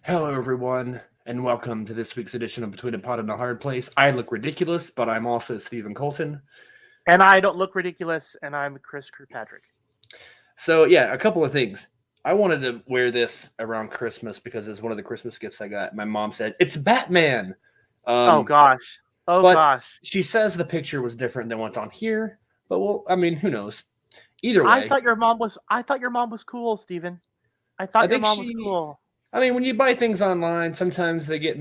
Hello, everyone, and welcome to this week's edition of Between a Pot and a Hard Place. I look ridiculous, but I'm also Stephen Colton. And I don't look ridiculous, and I'm Chris Kirkpatrick. So, yeah, a couple of things. I wanted to wear this around Christmas because it's one of the Christmas gifts I got. My mom said, "It's Batman." Oh Um, gosh. Oh but gosh. she says the picture was different than what's on here. But, well, I mean, who knows? Either I way, thought your mom was I thought your mom was cool, Steven. I I thought your think mom was she. cool. I mean, when you buy things online, sometimes they get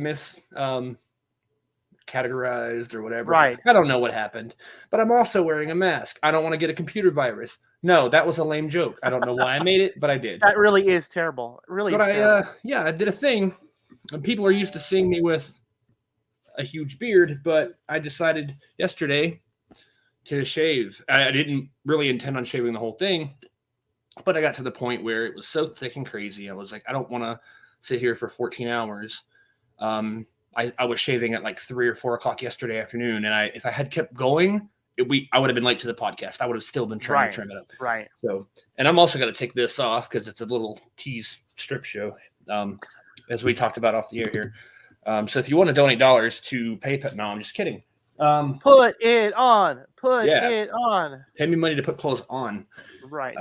categorized or whatever. Right. I don't know what happened, but I'm also wearing a mask. I don't want to get a computer virus. No, that was a lame joke. I don't know why I made it, but I did. That really is terrible. It really But is terrible. I did a thing. And people are used to seeing me with a huge beard, but I decided yesterday to shave. I didn't really intend on shaving the whole thing, but I got to the point where it was so thick and crazy. I was like, I don't want to sit here for 14 hours. I was shaving at like 3 or 4 o'clock yesterday afternoon, and if I had kept going, I would have been late to the podcast. I would have still been trying to trim it up. Right. So, and I'm also going to take this off because it's a little tease strip show, as we talked about off the air here. So if you want to donate dollars to PayPal, no, I'm just kidding. Put it on. Put it on. Pay me money to put clothes on. Right.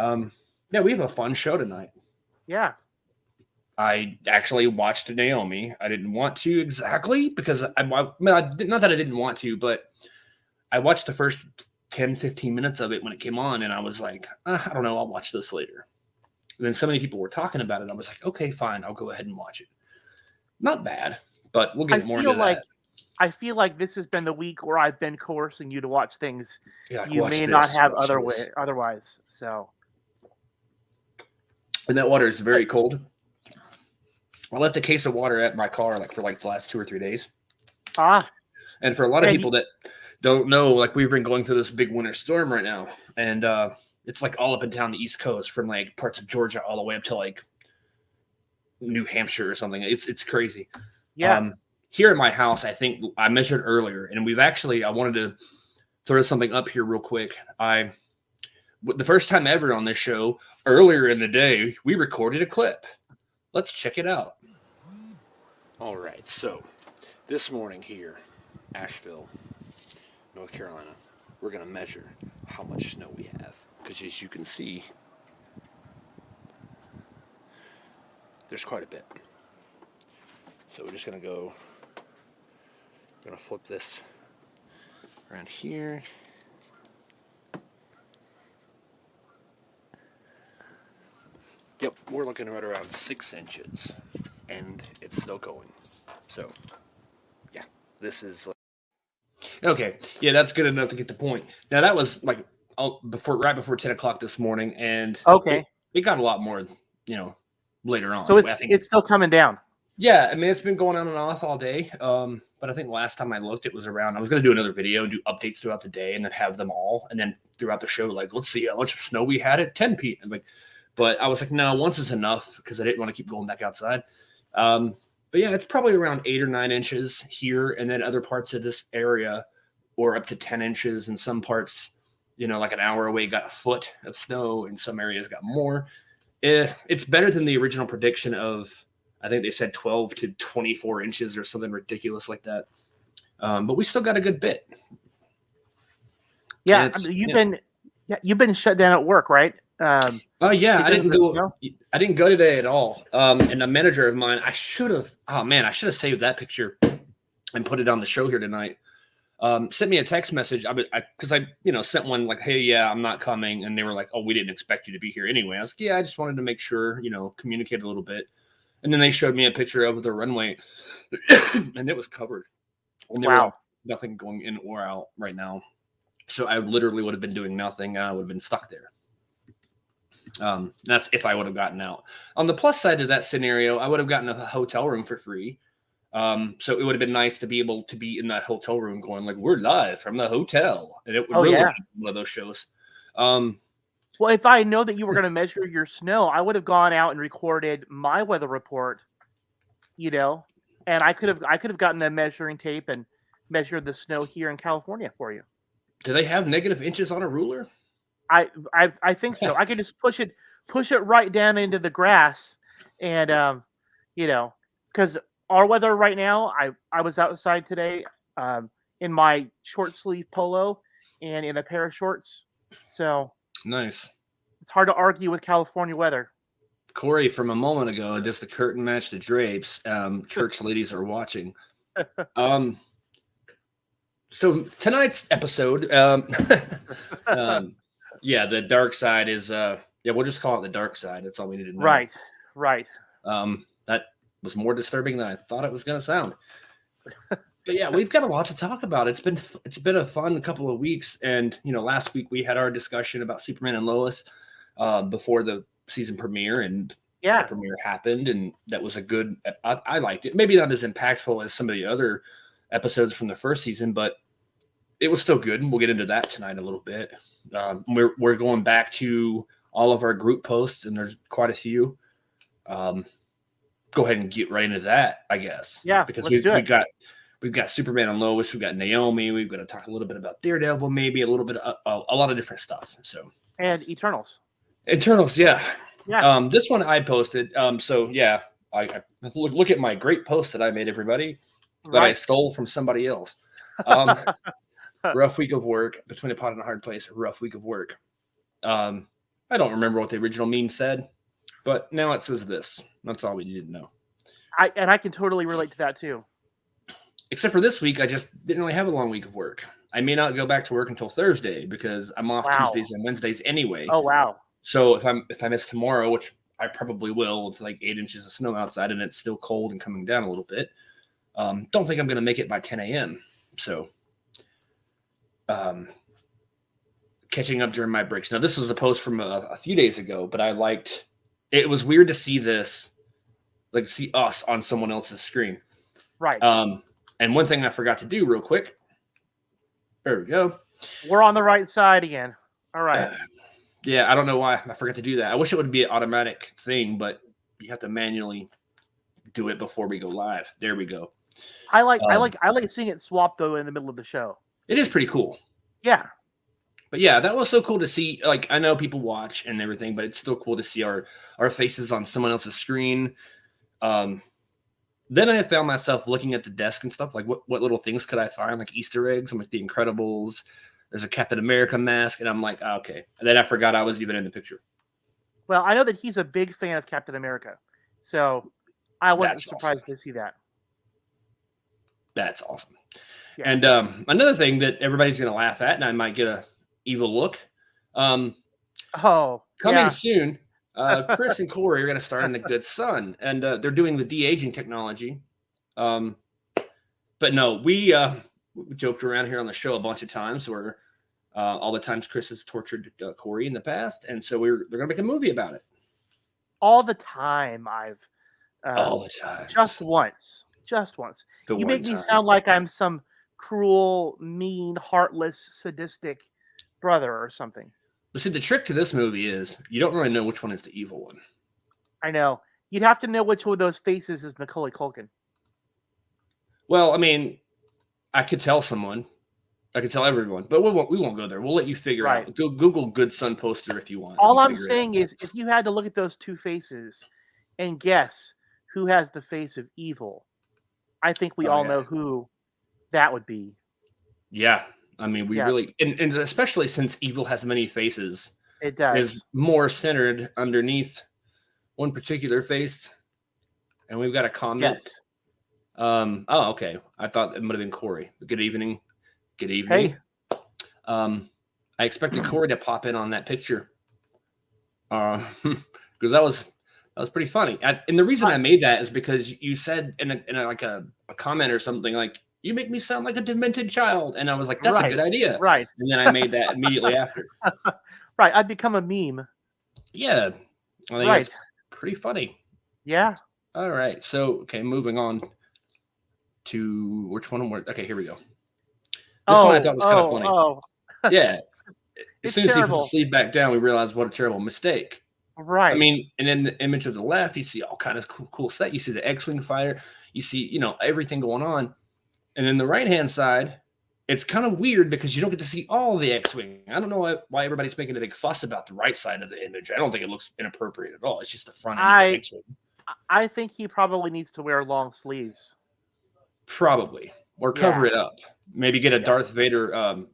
Yeah, we have a fun show tonight. Yeah. I actually watched Naomi. I didn't want to exactly because not that I didn't want to, but I watched the first 10, 15 minutes of it when it came on, and I was like, I don't know, I'll watch this later. And then so many people were talking about it. I was like, okay, fine, I'll go ahead and watch it. Not bad, but we'll get more into that. I feel like this has been the week where I've been coercing you to watch things you may this, not have otherwise. So, and that water is very cold. I left a case of water at my car for the last 2 or 3 days. And for a lot of people that don't know, we've been going through this big winter storm right now, and it's all up and down the East Coast from parts of Georgia all the way up to New Hampshire or something. It's crazy. Yeah. Here at my house, I think I measured earlier, and I wanted to throw something up here real quick. The first time ever on this show, earlier in the day, we recorded a clip. Let's check it out. All right, so this morning here, Asheville, North Carolina, we're going to measure how much snow we have. Because as you can see, there's quite a bit. So we're just going to flip this around here. Yep, we're looking right around 6 inches, and it's still going. So, yeah, this is okay. Yeah, that's good enough to get the point. Now that was right before 10 o'clock this morning, and okay, it got a lot more, later on. So it's still coming down. Yeah, I mean it's been going on and off all day. But I think last time I looked, it was around. I was going to do another video, do updates throughout the day, and then have them all, and then throughout the show, let's see how much snow we had at 10 p.m. But I was like, no, once is enough because I didn't want to keep going back outside. But yeah, it's probably around 8 or 9 inches here, and then other parts of this area, or up to 10 inches. And some parts, like an hour away, got a foot of snow, and some areas got more. It's better than the original prediction of, I think they said 12 to 24 inches or something ridiculous like that. But we still got a good bit. Yeah, you've been shut down at work, right? Yeah, I didn't go today at all. And a manager of mine, I should have saved that picture and put it on the show here tonight. Sent me a text message because I sent one like, hey, yeah, I'm not coming, and they were like, oh, we didn't expect you to be here anyway. I was like, yeah, I just wanted to make sure, communicate a little bit. And then they showed me a picture of the runway, and it was covered. And there was nothing going in or out right now. So I literally would have been doing nothing, and I would have been stuck there. That's if I would have gotten out. On the plus side of that scenario, I would have gotten a hotel room for free. So it would have been nice to be able to be in that hotel room going we're live from the hotel. And it would be one of those shows. Well, if I know that you were going to measure your snow, I would have gone out and recorded my weather report, and I could have gotten a measuring tape and measured the snow here in California for you. Do they have negative inches on a ruler? I think so. I could just push it right down into the grass, and because because our weather right now, I was outside today in my short sleeve polo and in a pair of shorts. So Nice. it's hard to argue with California weather. Corey, from a moment ago, just the curtain match the drapes. Church ladies are watching. So tonight's episode, yeah, the dark side is, we'll just call it the dark side. That's all we need to know. Right. That was more disturbing than I thought it was going to sound. But yeah, we've got a lot to talk about. It's been a fun couple of weeks, and last week we had our discussion about Superman and Lois before the season premiere, and the premiere happened, and that was a good. I liked it. Maybe not as impactful as some of the other episodes from the first season, but it was still good, and we'll get into that tonight a little bit. We're going back to all of our group posts, and there's quite a few. Go ahead and get right into that, I guess. Yeah, because we've got Superman and Lois, we've got Naomi, we've got to talk a little bit about Daredevil, maybe a little bit of a lot of different stuff. So and Eternals, yeah. Yeah. This one I posted. So yeah, I look at my great post that I made, everybody, that I stole from somebody else. Rough week of work, between a pot and a hard place. Rough week of work. I don't remember what the original meme said, but now it says this. That's all we need to know. I can totally relate to that too. Except for this week, I just didn't really have a long week of work. I may not go back to work until Thursday because I'm off Tuesdays and Wednesdays anyway. Oh wow! So if I miss tomorrow, which I probably will, with like 8 inches of snow outside and it's still cold and coming down a little bit, don't think I'm going to make it by 10 a.m. So, catching up during my breaks. Now, this was a post from a few days ago, but I liked. It was weird to see this, like see us on someone else's screen. Right. And one thing I forgot to do real quick. There we go. We're on the right side again. All right. Yeah, I don't know why I forgot to do that. I wish it would be an automatic thing, but you have to manually do it before we go live. There we go. I like seeing it swap though in the middle of the show. It is pretty cool. Yeah. But yeah, that was so cool to see. Like, I know people watch and everything, but it's still cool to see our faces on someone else's screen. Then I found myself looking at the desk and stuff, like what little things could I find, like Easter eggs. I'm like The Incredibles. There's a Captain America mask, and I'm like, okay. And then I forgot I was even in the picture. Well, I know that he's a big fan of Captain America, so I wasn't surprised to see that. That's awesome. Yeah. And another thing that everybody's going to laugh at, and I might get a evil look. Coming soon. Chris and Corey are going to star in The Good Son, and they're doing the de-aging technology. But no, we joked around here on the show a bunch of times where all the times Chris has tortured Corey in the past, and so they're going to make a movie about it. All the time, all the time. Just once. You make me sound like I'm some cruel, mean, heartless, sadistic brother or something. But see, the trick to this movie is you don't really know which one is the evil one. I know. You'd have to know which one of those faces is Macaulay Culkin. Well, I mean, I could tell someone. I could tell everyone. But we won't go there. We'll let you figure out. Go Google Good Son poster if you want. All I'm saying is if you had to look at those two faces and guess who has the face of evil, I think we all know who that would be. Yeah. I mean, we really, and especially since evil has many faces, it does. Is more centered underneath one particular face. And we've got a comment. Yes. Oh, okay. I thought it might have been Corey. Good evening. Good evening. Hey. I expected Corey to pop in on that picture. Because that was pretty funny. And the reason I made that is because you said in a comment or something like, you make me sound like a demented child. And I was like, that's a good idea. Right. And then I made that immediately after. Right. I'd become a meme. Yeah. I think it's pretty funny. Yeah. All right. So, okay, moving on to which one? Okay, here we go. This one I thought was kind of funny. Yeah. As soon as he puts the sleeve back down, we realized what a terrible mistake. Right. I mean, and in the image of the left, you see all kinds of cool stuff. You see the X-Wing fighter. You see, everything going on. And in the right-hand side, it's kind of weird because you don't get to see all the X-Wing. I don't know why everybody's making a big fuss about the right side of the image. I don't think it looks inappropriate at all. It's just the front end of the X-Wing. I think he probably needs to wear long sleeves. Probably. Or cover Yeah. it up. Maybe get a Yeah. Darth Vader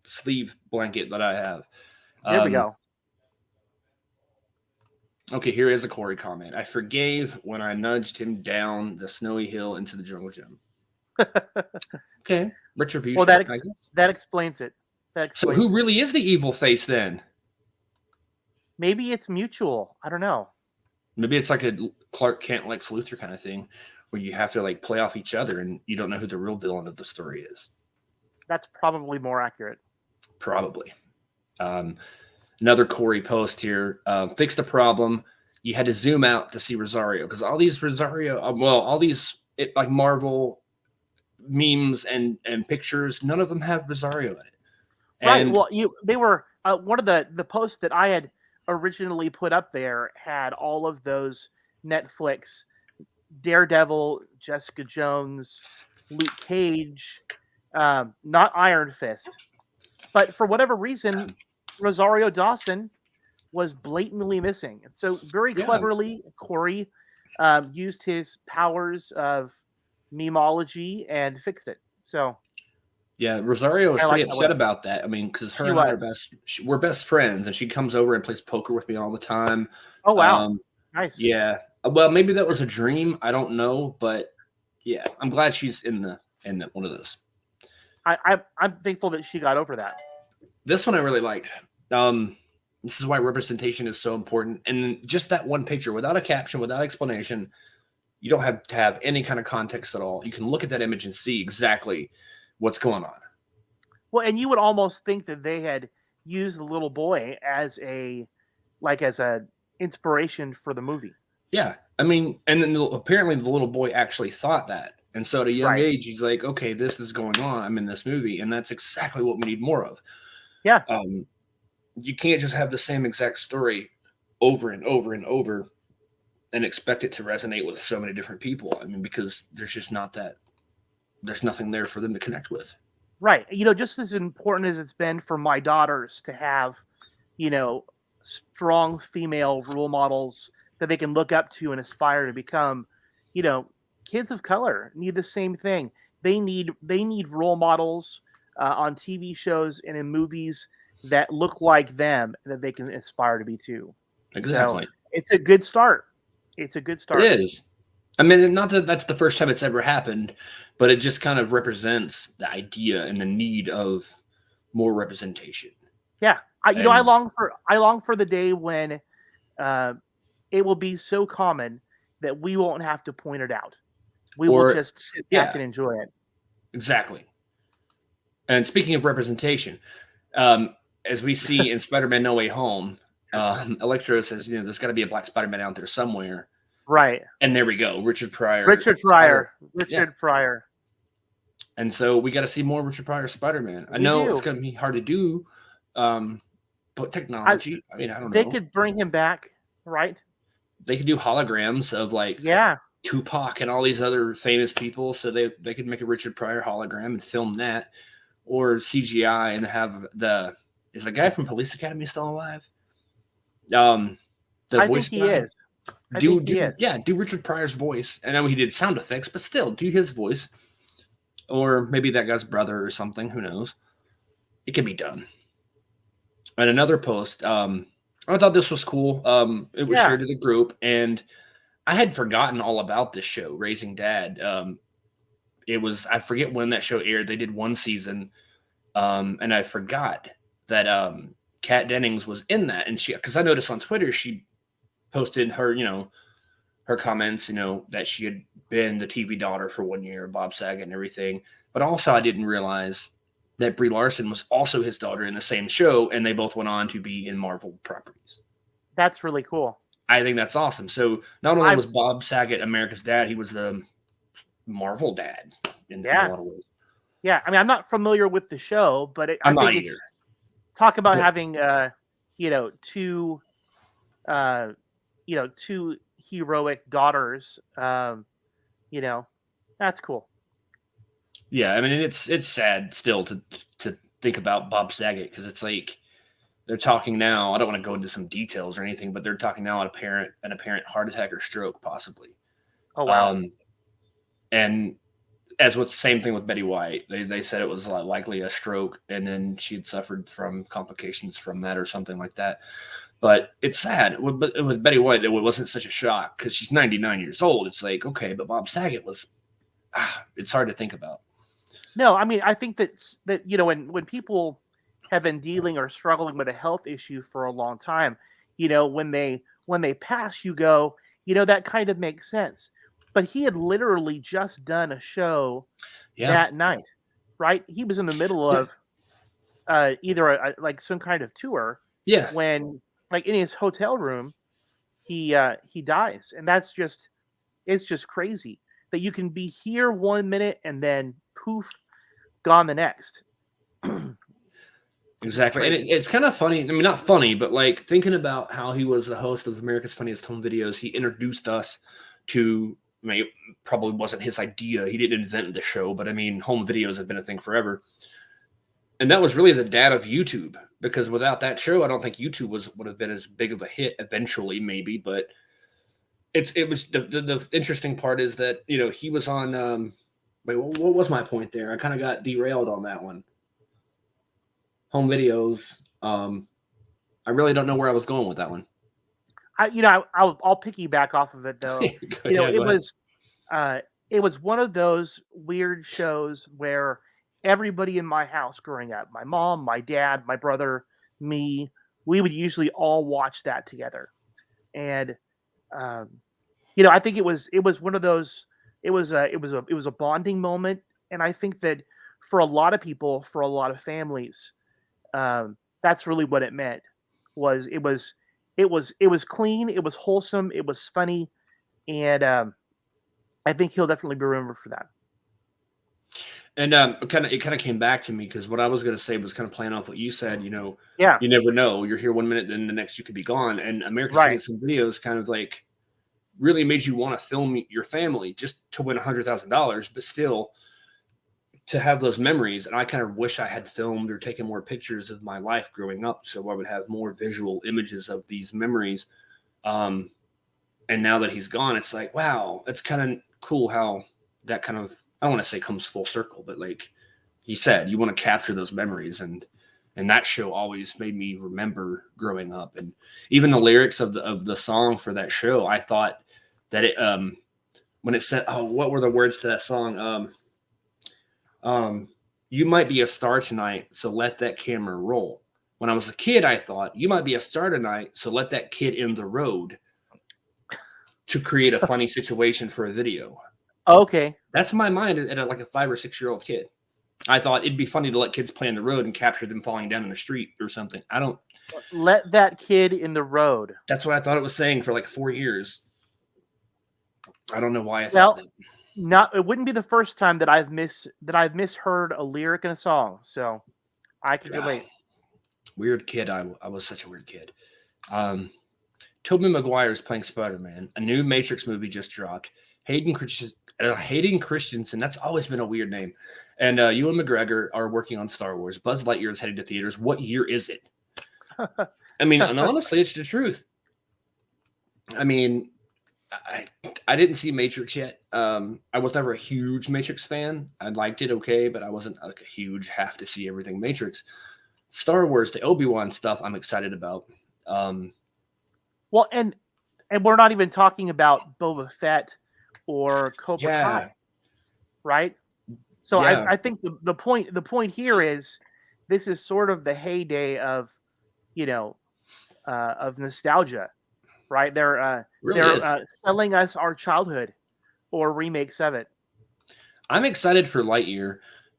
sleeve blanket that I have. There we go. Okay, here is a Corey comment. I forgave when I nudged him down the snowy hill into the jungle gym. Okay, retribution. Well, that explains it. So who really is the evil face then? Maybe it's mutual. I don't know. Maybe it's like a Clark Kent, Lex Luthor kind of thing, where you have to like play off each other, and you don't know who the real villain of the story is. That's probably more accurate. Probably. Another Corey post here. Fix the problem. You had to zoom out to see Rosario because all these like Marvel memes and pictures, none of them have Rosario in it. Right. Well, they were one of the posts that I had originally put up there had all of those Netflix, Daredevil, Jessica Jones, Luke Cage, not Iron Fist, but for whatever reason, Rosario Dawson was blatantly missing. And so very cleverly, Corey used his powers of memeology and fixed it. So yeah, Rosario was pretty upset about that. I mean, because her and I we're best friends, and she comes over and plays poker with me all the time. Oh wow, nice. Yeah, well, maybe that was a dream. I don't know, but yeah, I'm glad she's in the one of those. I'm thankful that she got over that. This one I really liked. This is why representation is so important. And just that one picture, without a caption, without explanation, you don't have to have any kind of context at all. You can look at that image and see exactly what's going on. Well, and you would almost think that they had used the little boy as a inspiration for the movie. Yeah. I mean, and then apparently the little boy actually thought that. And so at a young age, he's like, okay, this is going on. I'm in this movie. And that's exactly what we need more of. Yeah. You can't just have the same exact story over and over and over and expect it to resonate with so many different people. I mean, because there's just there's nothing there for them to connect with. Right. Just as important as it's been for my daughters to have, strong female role models that they can look up to and aspire to become, kids of color need the same thing. They need role models on TV shows and in movies that look like them that they can aspire to be too. Exactly. So it's a good start. It is. I mean, not that that's the first time it's ever happened, but it just kind of represents the idea and the need of more representation. Yeah. I long for the day when it will be so common that we won't have to point it out. We will just sit back and enjoy it. Exactly. And speaking of representation, as we see in Spider-Man No Way Home, Electro says, there's got to be a black Spider-Man out there somewhere. Right. And there we go. Richard Pryor. And so we got to see more Richard Pryor Spider-Man. I know it's going to be hard to do, but technology, I don't know. They could bring him back, right? They could do holograms of Tupac and all these other famous people. So they could make a Richard Pryor hologram and film that, or CGI and have is the guy from Police Academy still alive? The voice think he is. Do Richard Pryor's voice. I know he did sound effects, but still do his voice. Or maybe that guy's brother or something. Who knows? It can be done. And another post, I thought this was cool. It was shared to the group, and I had forgotten all about this show, Raising Dad. I forget when that show aired. They did one season, and I forgot that Kat Dennings was in that. And because I noticed on Twitter, she posted her, her comments, that she had been the TV daughter for 1 year, Bob Saget and everything. But also I didn't realize that Brie Larson was also his daughter in the same show, and they both went on to be in Marvel properties. That's really cool. I think that's awesome. So not only was Bob Saget America's dad, he was the Marvel dad in a lot of ways. Yeah, I mean, I'm not familiar with the show, but I'm not either. Talk about having, two heroic daughters. That's cool. Yeah, I mean, it's sad still to think about Bob Saget, because it's like they're talking now. I don't want to go into some details or anything, but they're talking now on an apparent heart attack or stroke, possibly. Oh wow. And as with the same thing with Betty White, they said it was likely a stroke, and then she'd suffered from complications from that or something like that. But it's sad. With Betty White, it wasn't such a shock because she's 99 years old. It's like, okay, but Bob Saget was. It's hard to think about. No, I mean, I think that when people have been dealing or struggling with a health issue for a long time, when they pass, you go, that kind of makes sense. But he had literally just done a show that night, right? He was in the middle of either like some kind of tour. Yeah. When like in his hotel room, he dies, and it's just crazy that you can be here 1 minute and then poof, gone the next. Exactly. And it's kind of funny. I mean, not funny, but like thinking about how he was the host of America's Funniest Home Videos. He introduced us to, I mean, it probably wasn't his idea. He didn't invent the show, but I mean, home videos have been a thing forever. And that was really the dad of YouTube, because without that show, I don't think YouTube would have been as big of a hit eventually, maybe. But it was the interesting part is that, he was on, wait, what was my point there? I kind of got derailed on that one. Home videos. I really don't know where I was going with that one. I'll piggyback off of it though. It was one of those weird shows where everybody in my house growing up, my mom, my dad, my brother, me, we would usually all watch that together. And I think it was one of those. It was a bonding moment, and I think that for a lot of people, for a lot of families, that's really what it meant. It was clean, it was wholesome, it was funny, and I think he'll definitely be remembered for that. And it kind of came back to me because what I was going to say was kind of playing off what you said. You never know. You're here 1 minute, then the next you could be gone. And America's Funniest Home Videos kind of like really made you want to film your family just to win $100,000, but still to have those memories. And I kind of wish I had filmed or taken more pictures of my life growing up, so I would have more visual images of these memories. And now that he's gone, it's like, wow, it's kind of cool how that kind of, I don't want to say comes full circle, but like you said, you want to capture those memories, and that show always made me remember growing up. And even the lyrics of the song for that show, I thought that it when it said, oh, what were the words to that song? You might be a star tonight, so let that camera roll. When I was a kid, I thought, you might be a star tonight, so let that kid in the road, to create a funny situation for a video. Okay. That's my mind at like a 5 or 6 year old kid. I thought it'd be funny to let kids play in the road and capture them falling down in the street or something. I don't let that kid in the road. That's what I thought it was saying for like 4 years. I don't know why I thought that. It wouldn't be the first time that I've misheard a lyric in a song, so I can relate. Weird kid. I was such a weird kid. Tobey Maguire is playing Spider-Man. A new Matrix movie just dropped. Hayden Christensen, that's always been a weird name. And Ewan McGregor are working on Star Wars. Buzz Lightyear is headed to theaters. What year is it? I mean, and honestly, it's the truth. I mean, I didn't see Matrix yet. I was never a huge Matrix fan. I liked it okay, but I wasn't like a huge have to see everything Matrix. Star Wars, the Obi-Wan stuff, I'm excited about. Well, and we're not even talking about Boba Fett or Cobra Kai, right? So yeah. I think the point here is this is sort of the heyday of of nostalgia, right? They're selling us our childhood or remakes of it. I'm excited for Lightyear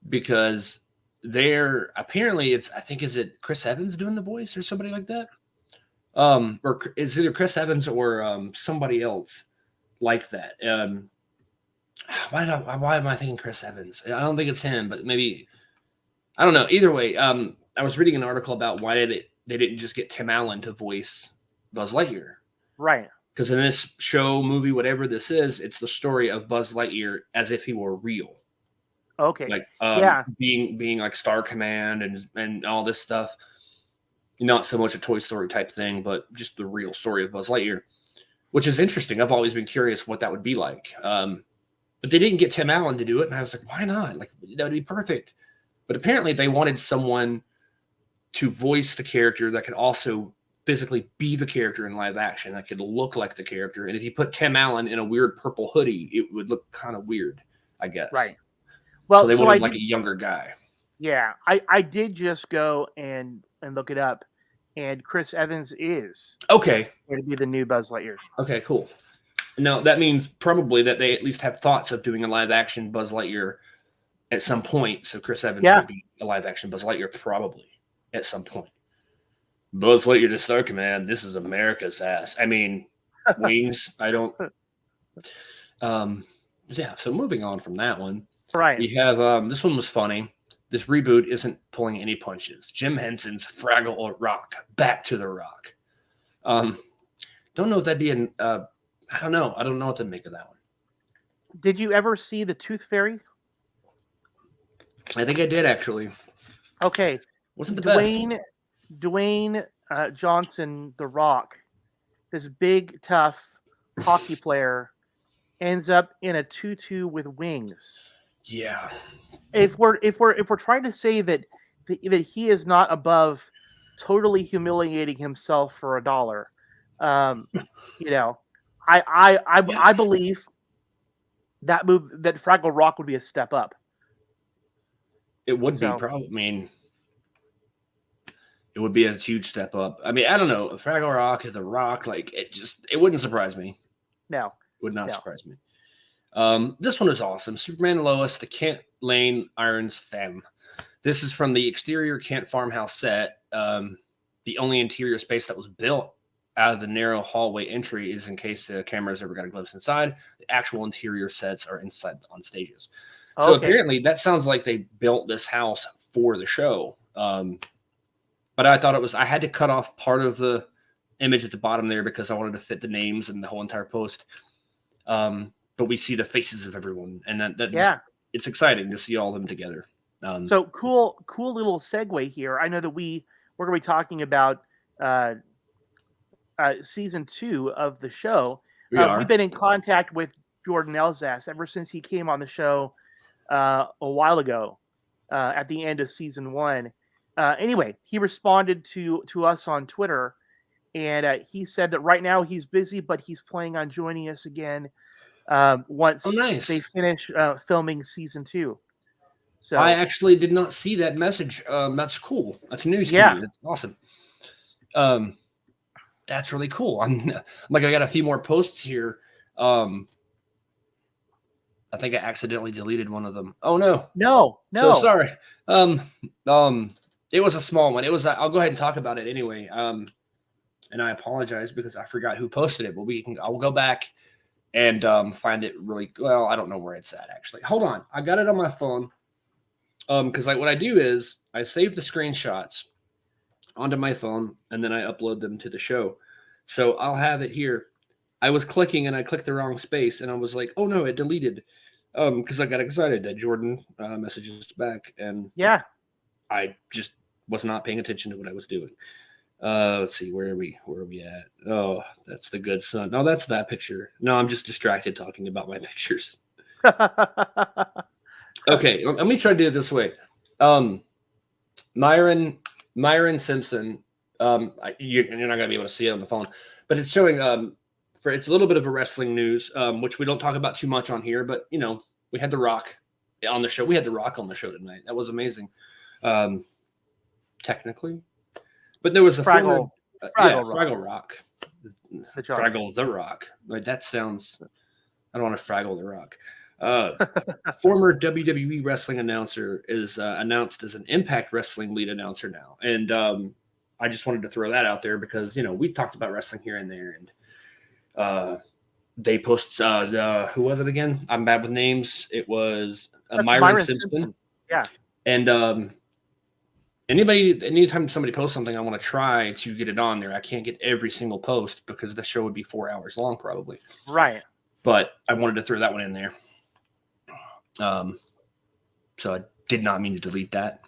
because they're apparently is it Chris Evans doing the voice or somebody like that? Or it's either Chris Evans or somebody else like that. Why am I thinking Chris Evans? I don't think it's him, but maybe I don't know. Either way, I was reading an article about why they didn't just get Tim Allen to voice Buzz Lightyear, right? Because in this show, movie, whatever this is, it's the story of Buzz Lightyear as if he were real. Okay, like being like Star Command and all this stuff. not so much a Toy Story type thing, but just the real story of Buzz Lightyear, which is interesting. I've always been curious what that would be like. But they didn't get Tim Allen to do it, and I was like, why not? Like, that would be perfect. But apparently they wanted someone to voice the character that could also physically be the character in live action, that could look like the character. And if you put Tim Allen in a weird purple hoodie, it would look kind of weird, I guess. Right. Well, so they wanted like a younger guy. Yeah, I did just go and look it up, and Chris Evans is going to be the new Buzz Lightyear. Okay, cool. Now, that means probably that they at least have thoughts of doing a live-action Buzz Lightyear at some point. So Chris Evans will be a live-action Buzz Lightyear probably at some point. Buzz Lightyear to Star Command, this is America's ass. I mean, wings, I don't... yeah, so moving on from that one. Right. We have, this one was funny. This reboot isn't pulling any punches. Jim Henson's Fraggle Rock, Back to the Rock. Don't know if that'd be an... I don't know. I don't know what to make of that one. Did you ever see the Tooth Fairy? I think I did, actually. Okay. Wasn't the best. Dwayne Johnson, The Rock, this big, tough hockey player, ends up in a tutu with wings. Yeah. If we're trying to say that he is not above totally humiliating himself for $1, I believe that Fraggle Rock would be a step up. It would be probably. I mean, it would be a huge step up. I mean, I don't know. Fraggle Rock, The Rock, like it wouldn't surprise me. No, would not surprise me. This one is awesome. Superman and Lois, the Kent Lane Irons Femme. This is from the exterior Kent farmhouse set. The only interior space that was built out of the narrow hallway entry is in case the cameras ever got a glimpse inside. The actual interior sets are inside on stages. So apparently that sounds like they built this house for the show. But I thought I had to cut off part of the image at the bottom there because I wanted to fit the names and the whole entire post. But we see the faces of everyone, and it's exciting to see all of them together. So cool little segue here. I know that we're going to be talking about season 2 of the show. We've been in contact with Jordan Elsass ever since he came on the show a while ago at the end of season 1. Anyway, he responded to us on Twitter, and he said that right now he's busy, but he's planning on joining us again once they finish filming season 2. So I actually did not see that message. That's cool. That's news to me. That's awesome. That's really cool. I got a few more posts here. I think I accidentally deleted one of them. Oh no. So sorry. It was a small one. I'll go ahead and talk about it anyway. And I apologize because I forgot who posted it, but I'll go back and find it really well. I don't know where it's at actually. Hold on. I got it on my phone. Because what I do is I save the screenshots onto my phone and then I upload them to the show. So I'll have it here. I was clicking and I clicked the wrong space and I was like, oh no, it deleted. Because I got excited that Jordan messages back and I just was not paying attention to what I was doing. Let's see, where are we at? Oh, that's the good son. No, that's that picture. No, I'm just distracted talking about my pictures. Okay, let me try to do it this way. Myron Simpson. You're not gonna be able to see it on the phone, but it's showing. It's a little bit of a wrestling news, which we don't talk about too much on here. But we had The Rock on the show. We had The Rock on the show tonight. That was amazing. Technically, but there was a Fraggle Rock. Fraggle the Rock. Like that sounds. I don't want to Fraggle the Rock. Former WWE wrestling announcer is announced as an Impact Wrestling lead announcer now, and I just wanted to throw that out there because we talked about wrestling here and there, and they post who was it again? I'm bad with names. It was Myron Simpson. Yeah, and anytime somebody posts something, I want to try to get it on there. I can't get every single post because the show would be 4 hours long probably. Right. But I wanted to throw that one in there. So I did not mean to delete that.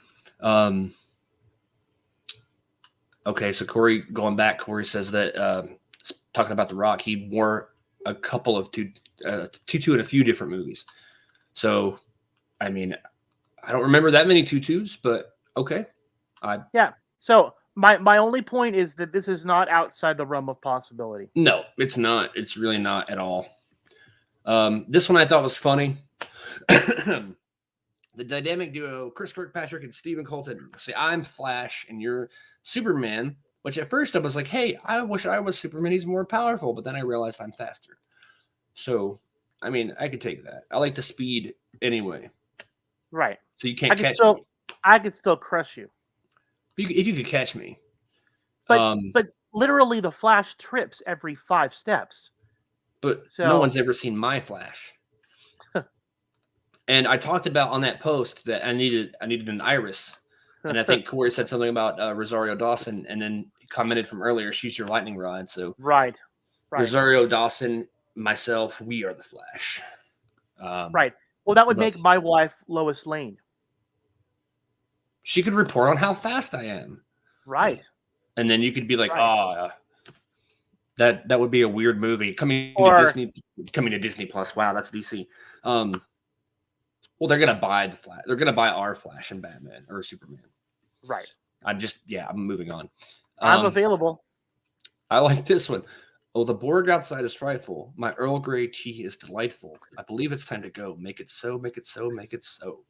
Okay, so Corey, going back, Corey says that talking about The Rock, he wore a couple of tutu in a few different movies. So, I mean, I don't remember that many tutus, but okay. Yeah. So my only point is that this is not outside the realm of possibility. No, it's not. It's really not at all. This one I thought was funny. The dynamic duo, Chris Kirkpatrick and Stephen Colton, say, I'm Flash and you're Superman, which at first I was like, hey, I wish I was Superman. He's more powerful. But then I realized I'm faster. So, I mean, I could take that. I like the speed anyway. Right. So you can't catch me. I could still crush you. If you could catch me. But literally the Flash trips every 5 steps. But no one's ever seen my Flash. And I talked about on that post that I needed an iris. And I think Corey said something about Rosario Dawson, and then commented from earlier, she's your lightning rod. So right. Rosario Dawson, myself, we are the Flash. Right. Well, that would make my wife Lois Lane. She could report on how fast I am. Right. And then you could be like, that would be a weird movie coming to Disney Plus. Wow, that's DC. Well, they're gonna buy the Flash. They're gonna buy our Flash and Batman or Superman. Right. I'm moving on. I'm available. I like this one. Oh, the Borg outside is frightful. My Earl Grey tea is delightful. I believe it's time to go. Make it so. Make it so. Make it so.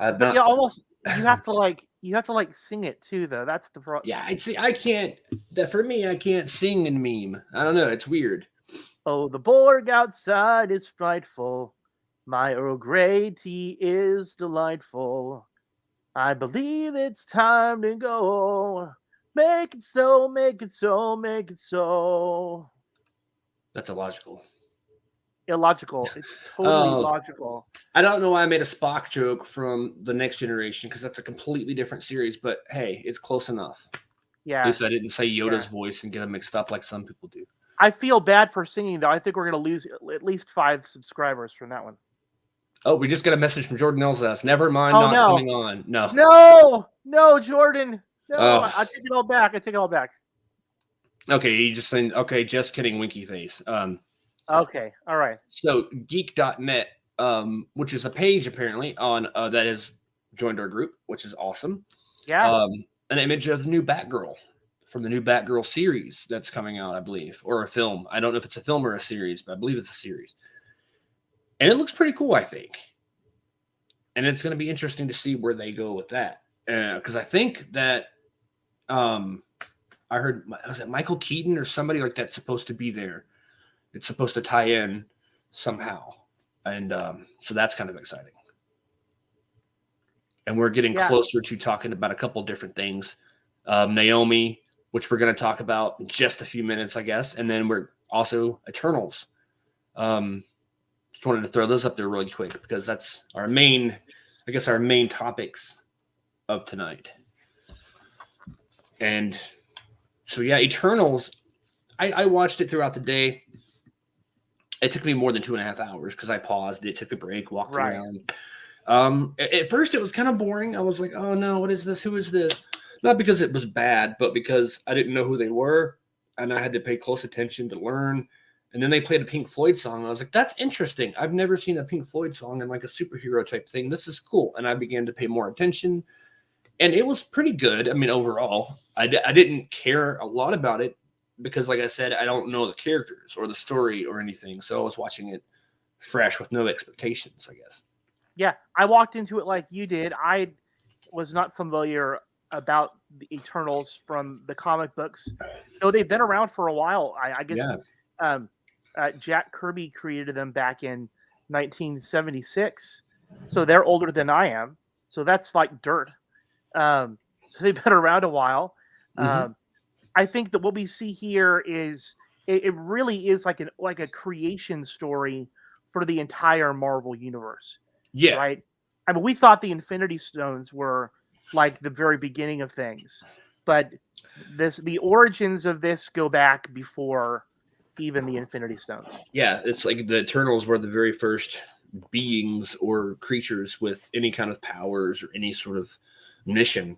Almost. You have to sing it too, though. That's the problem. Yeah, I can't. For me, I can't sing and meme. I don't know. It's weird. Oh, the Borg outside is frightful. My Earl Grey tea is delightful. I believe it's time to go. Make it so, make it so, make it so. That's illogical. Illogical. It's totally logical. I don't know why I made a Spock joke from The Next Generation, because that's a completely different series, but hey, it's close enough. Yeah. At least I didn't say Yoda's voice and get them mixed up like some people do. I feel bad for singing, though. I think we're going to lose at least 5 subscribers from that one. Oh, we just got a message from Jordan Elsass. Never mind, coming on. No, Jordan. No, I take it all back. Okay, you just saying, okay, just kidding, winky face. Okay, all right. So geek.net, which is a page apparently on that has joined our group, which is awesome. Yeah. An image of the new Batgirl from the new Batgirl series that's coming out, I believe, or a film. I don't know if it's a film or a series, but I believe it's a series. And it looks pretty cool, I think. And it's going to be interesting to see where they go with that. Because I think that I heard, was it Michael Keaton or somebody like that's supposed to be there? It's supposed to tie in somehow. And so that's kind of exciting. And we're getting closer to talking about a couple different things. Naomi, which we're going to talk about in just a few minutes, I guess. And then we're also Eternals. Just wanted to throw those up there really quick because that's our main topics of tonight. And so, yeah, Eternals, I watched it throughout the day. It took me more than 2.5 hours because I paused it, took a break, walked around. At first, it was kind of boring. I was like, oh, no, what is this? Who is this? Not because it was bad, but because I didn't know who they were, and I had to pay close attention to learn. And then they played a Pink Floyd song. I was like, that's interesting. I've never seen a Pink Floyd song in like a superhero type thing. This is cool. And I began to pay more attention. And it was pretty good. I mean, overall, I didn't care a lot about it because, like I said, I don't know the characters or the story or anything. So I was watching it fresh with no expectations, I guess. Yeah, I walked into it like you did. I was not familiar about the Eternals from the comic books. So they've been around for a while. I guess Jack Kirby created them back in 1976. So they're older than I am. So that's like dirt. So they've been around a while. I think that what we see here is it really is like a creation story for the entire Marvel universe. Yeah. Right. I mean, we thought the Infinity Stones were like the very beginning of things, but the origins of this go back before even the Infinity Stones. Yeah, it's like the Eternals were the very first beings or creatures with any kind of powers or any sort of mission.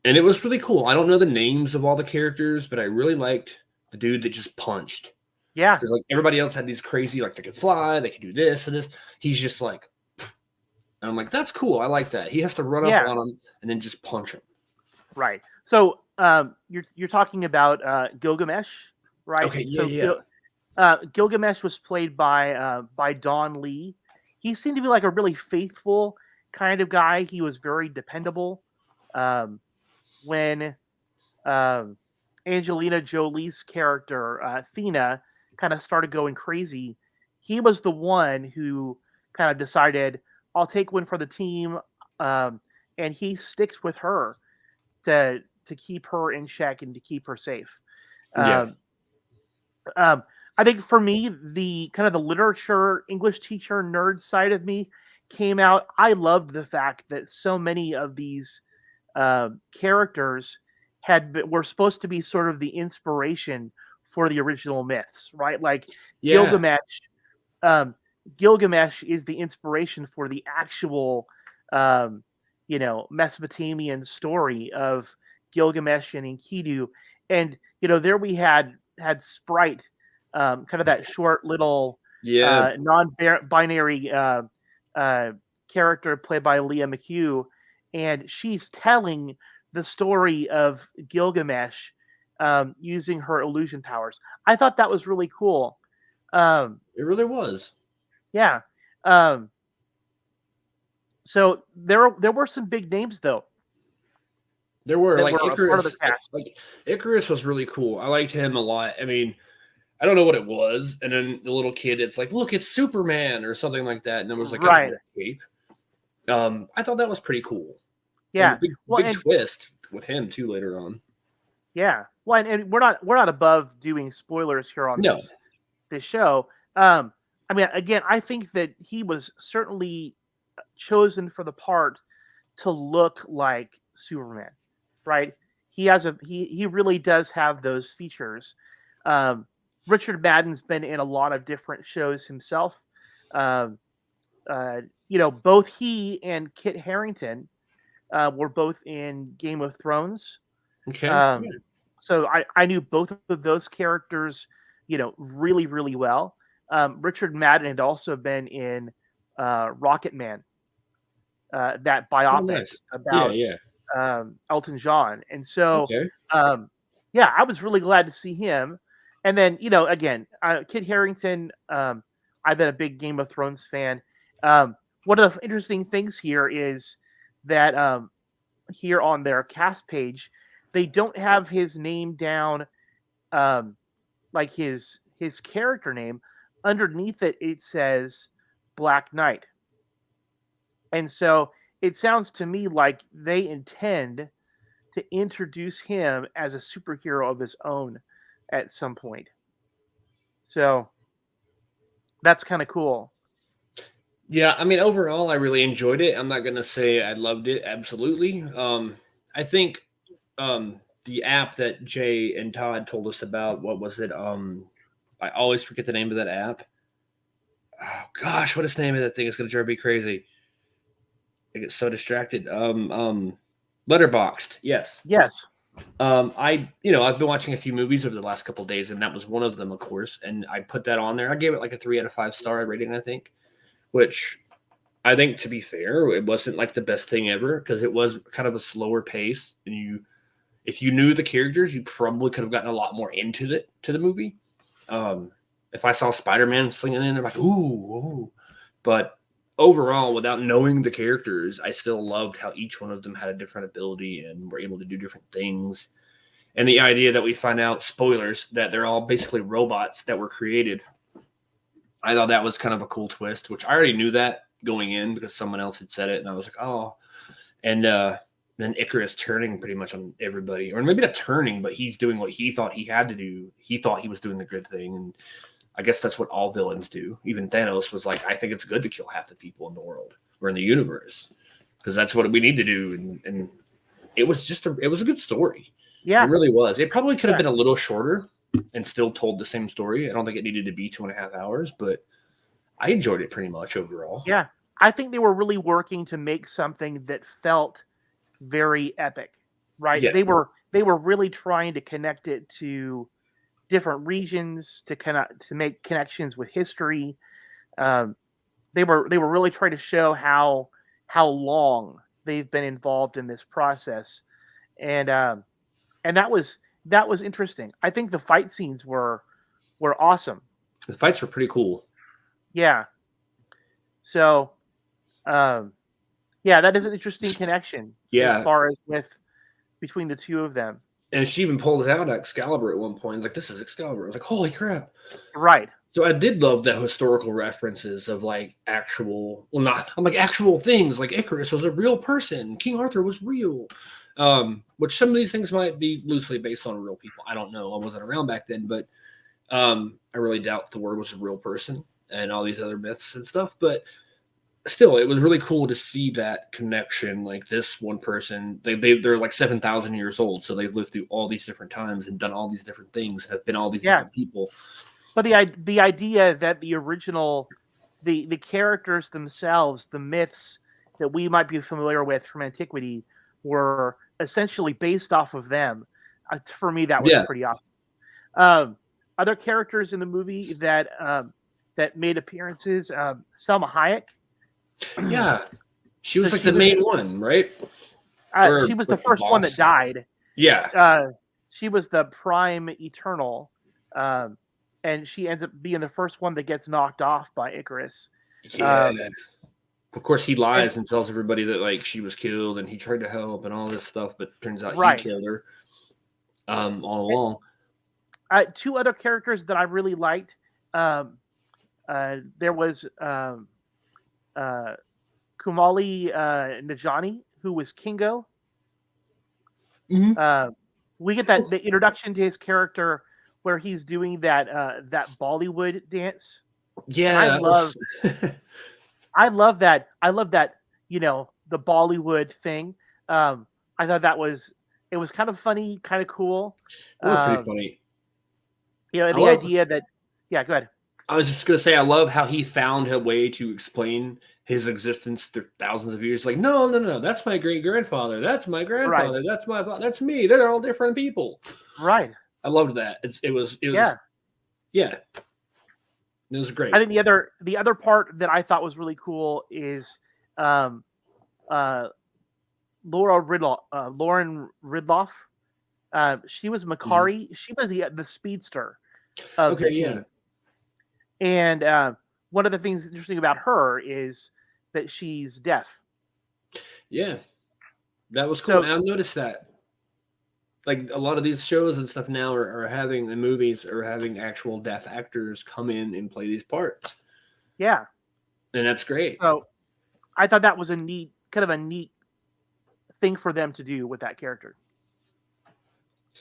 And it was really cool. I don't know the names of all the characters, but I really liked the dude that just punched. Yeah, Because like everybody else had these crazy, like they could fly, they could do this and this. He's just like, and I'm like, that's cool. I like that. He has to run up yeah, on him and then just punch him. right. So you're talking about Gilgamesh, right? Okay, yeah, So yeah. Gilgamesh was played by Don Lee. He seemed to be like a really faithful kind of guy. He was very dependable. When Angelina Jolie's character Athena kind of started going crazy, he was the one who kind of decided, "I'll take one for the team," and he sticks with her to keep her in check and to keep her safe. Yeah. Um, I think for me, the kind of the literature English teacher nerd side of me came out. I loved the fact that so many of these characters were supposed to be sort of the inspiration for the original myths, right? Like Yeah. Gilgamesh. Gilgamesh is the inspiration for the actual, um, Mesopotamian story of Gilgamesh and Enkidu, and there we had Sprite, kind of that short little Yeah. non-binary character played by Leah McHugh, and she's telling the story of Gilgamesh using her illusion powers. I thought that was really cool. It really was. Yeah. Um, so there were some big names though There were that like were a part of the Icarus. cast. Like Icarus was really cool. I liked him a lot. I mean, I don't know what it was. And then the little kid, it's like, look, it's Superman or something like that. And it was like a Right. cape. I thought that was pretty cool. And Yeah. the big twist with him too later on. Yeah. Well, and we're not above doing spoilers here on No. this show. I mean, again, I think that he was certainly chosen for the part to look like Superman, right? He really does have those features. Richard Madden's been in a lot of different shows himself. Both he and Kit Harrington were both in Game of Thrones. Okay. So I knew both of those characters, really, really well. Richard Madden had also been in Rocket Man, that biopic nice. about Yeah. Elton John. And so, Okay. I was really glad to see him. And then, again, Kit Harrington, I've been a big Game of Thrones fan. One of the interesting things here is that here on their cast page, they don't have his name down, like his character name. Underneath it, it says Black Knight. And so it sounds to me like they intend to introduce him as a superhero of his own at some point. So that's kind of cool. Yeah, I mean, overall, I really enjoyed it. I'm not gonna say I loved it absolutely. I think the app that Jay and Todd told us about, what was it? I always forget the name of that app. Oh gosh, what is the name of that thing? It's gonna drive me crazy. I get so distracted. Letterboxed. Yes. Yes. I've been watching a few movies over the last couple of days, and that was one of them, of course. And I put that on there. I gave it like a 3 out of 5 star rating, I think, which I think, to be fair, it wasn't like the best thing ever because it was kind of a slower pace. And if you knew the characters, you probably could have gotten a lot more into the movie. If I saw Spider-Man slinging in, I'm like, ooh. But overall, without knowing the characters, I still loved how each one of them had a different ability and were able to do different things. And the idea that we find out, spoilers, that they're all basically robots that were created. I thought that was kind of a cool twist, which I already knew that going in because someone else had said it. And I was like, oh. And then Icarus turning pretty much on everybody. Or maybe not turning, but he's doing what he thought he had to do. He thought he was doing the good thing. And I guess that's what all villains do. Even Thanos was like, I think it's good to kill half the people in the world or in the universe because that's what we need to do. And it was it was a good story. Yeah. It really was. It probably could have been a little shorter and still told the same story. I don't think it needed to be 2.5 hours, but I enjoyed it pretty much overall. Yeah. I think they were really working to make something that felt very epic, right? Yeah. They were really trying to connect it to different regions, to make connections with history. They were really trying to show how long they've been involved in this process, and that was interesting. I think the fight scenes were awesome. The fights were pretty cool. Yeah. So, yeah, that is an interesting connection. Yeah. As far as between the two of them. And she even pulls out Excalibur at one point. It's like, this is Excalibur. I was like, holy crap. Right. So I did love the historical references of like actual things. Like Icarus was a real person. King Arthur was real. Which some of these things might be loosely based on real people. I don't know. I wasn't around back then, but I really doubt Thor was a real person and all these other myths and stuff. But still, it was really cool to see that connection. Like this one person, they're like 7,000 years old, so they've lived through all these different times and done all these different things and have been all these different people. But the idea that the original, the characters themselves, the myths that we might be familiar with from antiquity, were essentially based off of them. For me, that was pretty awesome. Other characters in the movie that made appearances, Selma Hayek. Yeah, she was the main one, right? She was the first one that died. Yeah. She was the prime eternal, and she ends up being the first one that gets knocked off by Icarus. Yeah. Of course, he lies and tells everybody that like she was killed and he tried to help and all this stuff, but turns out he killed her all along. Two other characters that I really liked. There was Kumali Najani, who was Kingo. Mm-hmm. We get the introduction to his character where he's doing that Bollywood dance. Yeah, I love that. I love that. The Bollywood thing. I thought it was kind of funny, kind of cool. It was pretty funny. The idea that, go ahead. I was just gonna say, I love how he found a way to explain his existence through thousands of years. Like, no, that's my great grandfather. That's my grandfather. Right. That's my father. That's me. They're all different people. Right. I loved that. It was. Yeah. It was great. I think the other part that I thought was really cool is Lauren Ridloff. She was Makari. Mm-hmm. She was the speedster of the team. And one of the things interesting about her is that she's deaf. Yeah. That was cool. So, I've noticed that. Like a lot of these shows and stuff now are having the movies are having actual deaf actors come in and play these parts. Yeah. And that's great. So I thought that was a neat thing for them to do with that character.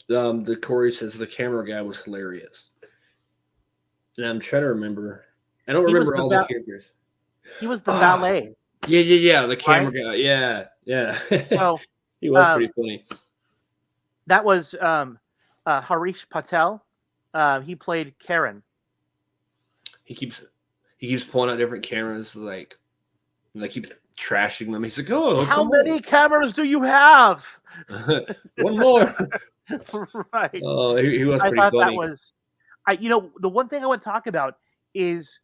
The Corey says the camera guy was hilarious. And I'm trying to remember. I don't remember all the characters. He was the valet. Yeah. The camera guy. Yeah. So he was pretty funny. That was Harish Patel. He played Karen. He keeps pulling out different cameras, like keeps trashing them. He's like, "Oh, how many cameras do you have?" One more. Right. Oh, he was pretty funny. I thought that was. The one thing I want to talk about is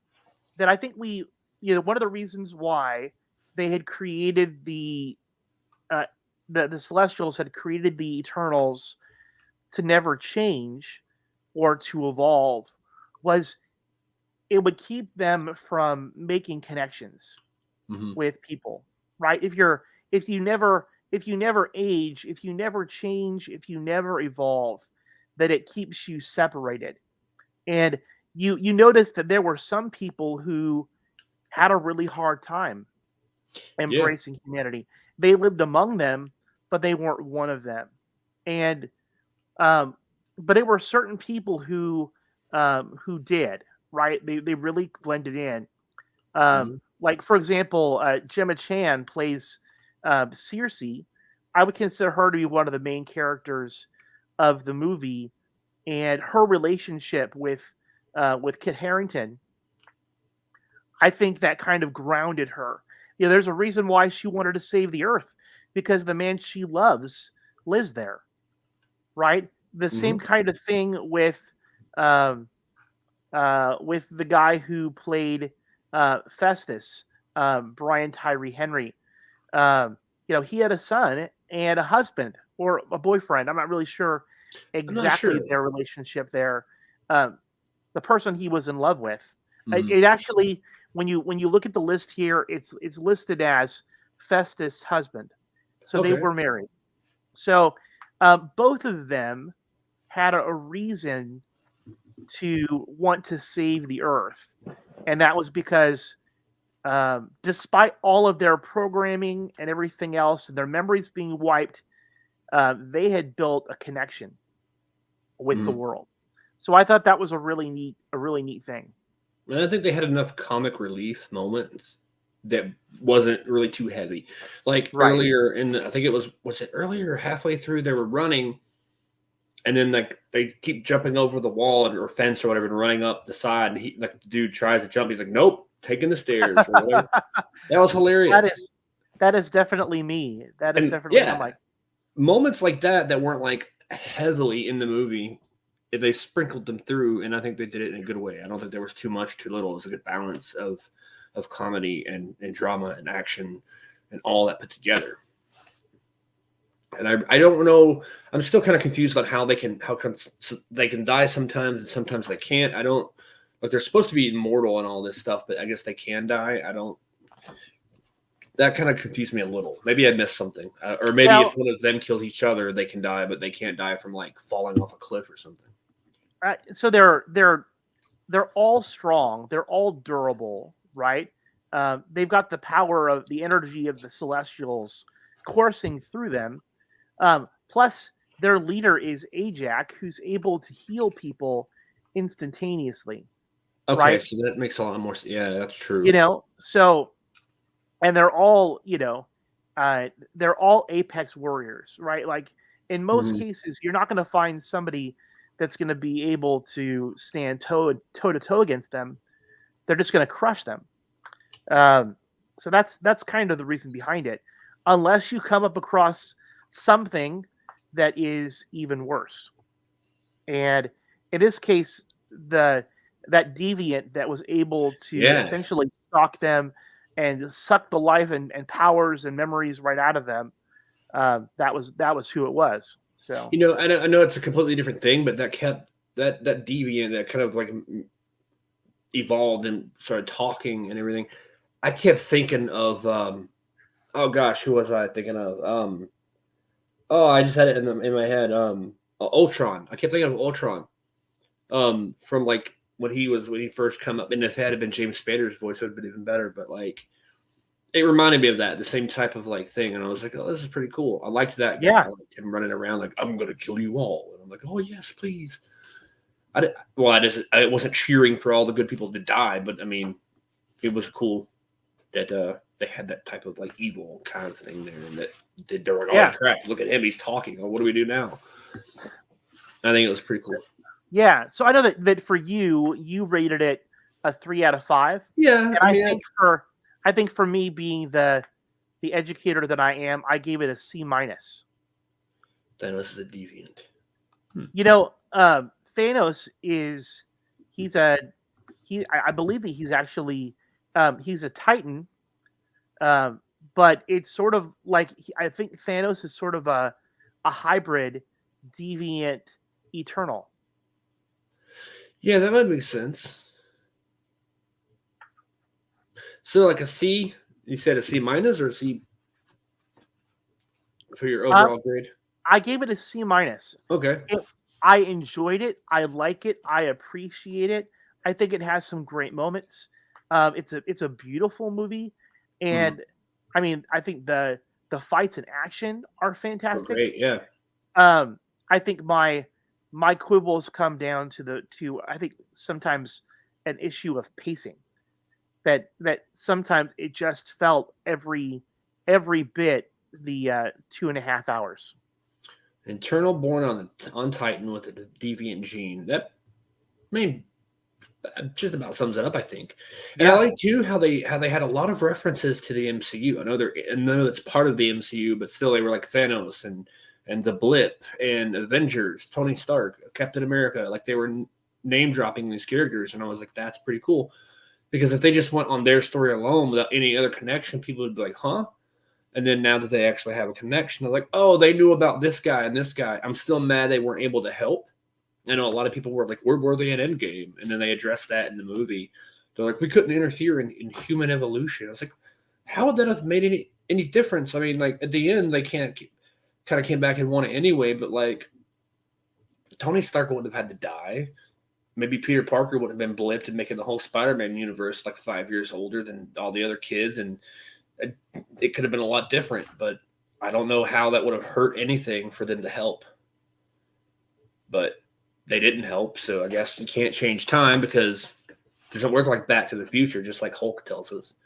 that I think one of the reasons why they had created the Celestials had created the Eternals to never change or to evolve was it would keep them from making connections with people, right? If you never age, if you never change, if you never evolve, that it keeps you separated. And you notice that there were some people who had a really hard time embracing humanity. They lived among them, but they weren't one of them. And but there were certain people who did, right? They really blended in. Like for example, Gemma Chan plays Circe. I would consider her to be one of the main characters of the movie, and her relationship with Kit Harrington, I think that kind of grounded her. There's a reason why she wanted to save the Earth, because the man she loves lives there, right? The same kind of thing with the guy who played Festus, Brian Tyree Henry. He had a son and a husband or a boyfriend. I'm not really sure exactly their relationship there. The person he was in love with. It actually, when you look at the list here, it's listed as Festus' husband. So they were married. So both of them had a reason to want to save the earth, and that was because despite all of their programming and everything else and their memories being wiped, they had built a connection with the world. So I thought that was a really neat thing. And I think they had enough comic relief moments that wasn't really too heavy. Like earlier I think it was it earlier halfway through they were running, and then like they keep jumping over the wall or fence or whatever and running up the side, and the dude tries to jump, he's like, nope, taking the stairs or whatever. That was hilarious. That is definitely me. That is definitely I'm like moments like that weren't like heavily in the movie. If they sprinkled them through, and I think they did it in a good way. I don't think there was too much, too little. It was a good balance of comedy and drama and action and all that put together. And I don't know. I'm still kind of confused on how they can die sometimes and sometimes they can't. I don't like they're supposed to be immortal and all this stuff, but I guess they can die. That kind of confused me a little. Maybe I missed something, or maybe if one of them kills each other, they can die, but they can't die from like falling off a cliff or something. So they're all strong. They're all durable, right? They've got the power of the energy of the Celestials coursing through them. Plus, their leader is Ajax, who's able to heal people instantaneously. Okay, right? so that makes a lot more. Yeah, that's true. And they're all, they're all apex warriors, right? Like in most cases, you're not going to find somebody that's going to be able to stand toe to toe against them. They're just going to crush them. So that's kind of the reason behind it, unless you come up across something that is even worse. And in this case, that deviant that was able to essentially stalk them and suck the life and powers and memories right out of them, that was who it was. So I know it's a completely different thing, but that kept that deviant that kind of like evolved and started talking and everything. I kept thinking of oh gosh, who was I thinking of? I just had it in my head. Ultron. I kept thinking of Ultron. From like when he first come up, and if it had been James Spader's voice, it would have been even better. But like, it reminded me of the same type of like thing, and I was like, oh, this is pretty cool. I liked that. Yeah, I liked him running around like, I'm gonna kill you all, and I'm like, oh yes, please. I wasn't cheering for all the good people to die, but I mean, it was cool that they had that type of like evil kind of thing there, and that they were like, oh crap, look at him, he's talking. Oh, what do we do now? I think it was pretty cool. Yeah, so I know that for you rated it a 3 out of 5. Yeah, and I think for me being the educator that I am, I gave it a C-. Thanos is a deviant. Thanos I believe that he's actually he's a Titan, but it's sort of like I think Thanos is sort of a hybrid deviant eternal. Yeah, that might make sense. So like a C, you said a C- or a C for your overall grade? I gave it a C-. Okay. I enjoyed it. I like it. I appreciate it. I think it has some great moments. It's a beautiful movie, and I mean, I think the fights and action are fantastic. Great, yeah. I think my quibbles come down to I think sometimes an issue of pacing. That sometimes it just felt every bit the 2.5 hours. Eternal born on Titan with a deviant gene. That just about sums it up, I think. And I like too how they had a lot of references to the MCU. I know it's part of the MCU, but still they were like Thanos and and the Blip and Avengers, Tony Stark, Captain America. Like they were name dropping these characters, and I was like, that's pretty cool. Because if they just went on their story alone without any other connection, people would be like, huh? And then now that they actually have a connection, they're like, oh, they knew about this guy and this guy. I'm still mad they weren't able to help. I know a lot of people were like, where were they in Endgame? And then they addressed that in the movie. They're like, we couldn't interfere in human evolution. I was like, how would that have made any difference? I mean, like at the end, they kind of came back and won it anyway, but like Tony Stark wouldn't have had to die. Maybe Peter Parker would have been blipped and making the whole Spider-Man universe like 5 years older than all the other kids. And it could have been a lot different, but I don't know how that would have hurt anything for them to help. But they didn't help, so I guess you can't change time because it doesn't work like Back to the Future, just like Hulk tells us.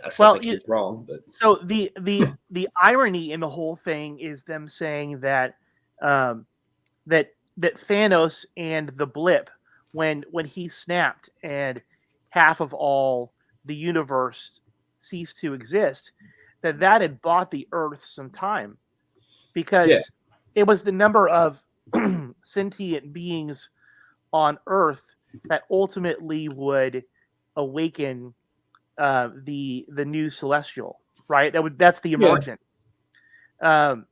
I still think he's wrong, but so the irony in the whole thing is them saying that that Thanos and the Blip, when he snapped and half of all the universe ceased to exist, that had bought the Earth some time, because it was the number of sentient beings on Earth that ultimately would awaken the new celestial, right? That's the emergence. Could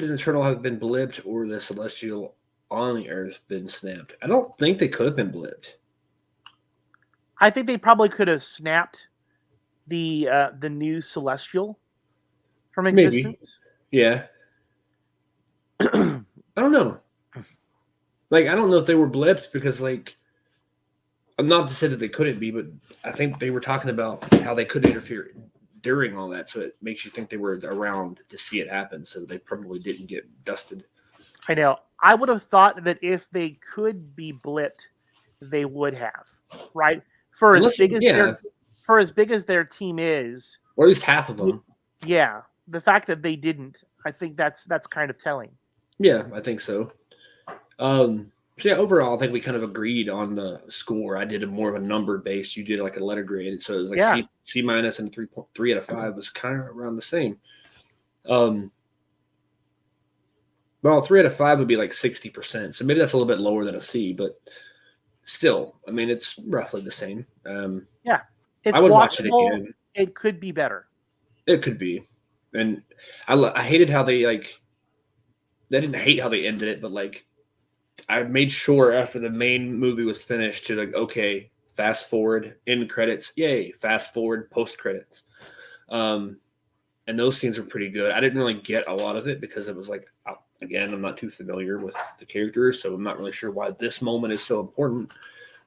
an Eternal have been blipped, or the celestial on the Earth been snapped? I don't think they could have been blipped. I think they probably could have snapped the new celestial from existence. Maybe. Yeah. I don't know. Like, I don't know if they were blipped because, like, I'm not to say that they couldn't be, but I think they were talking about how they could interfere during all that. So it makes you think they were around to see it happen. So they probably didn't get dusted. I know. I would have thought that if they could be blipped, they would have, right? For as big as their team is, or at least half of them. Yeah, the fact that they didn't, I think that's kind of telling. Yeah, I think so. So yeah, overall, I think we kind of agreed on the score. I did more of a number based. You did like a letter grade, so it was like C minus and 3.3 out of 5 was kind of around the same. Well, 3 out of 5 would be like 60%, so maybe that's a little bit lower than a C, but still, I mean, it's roughly the same. Yeah, I would watch it again. It could be better. It could be, and I hated how they like. They didn't hate how they ended it, but like, I made sure after the main movie was finished to like, okay, fast forward, end credits, yay, fast forward, post credits. And those scenes were pretty good. I didn't really get a lot of it because it was like, again, I'm not too familiar with the characters, so I'm not really sure why this moment is so important,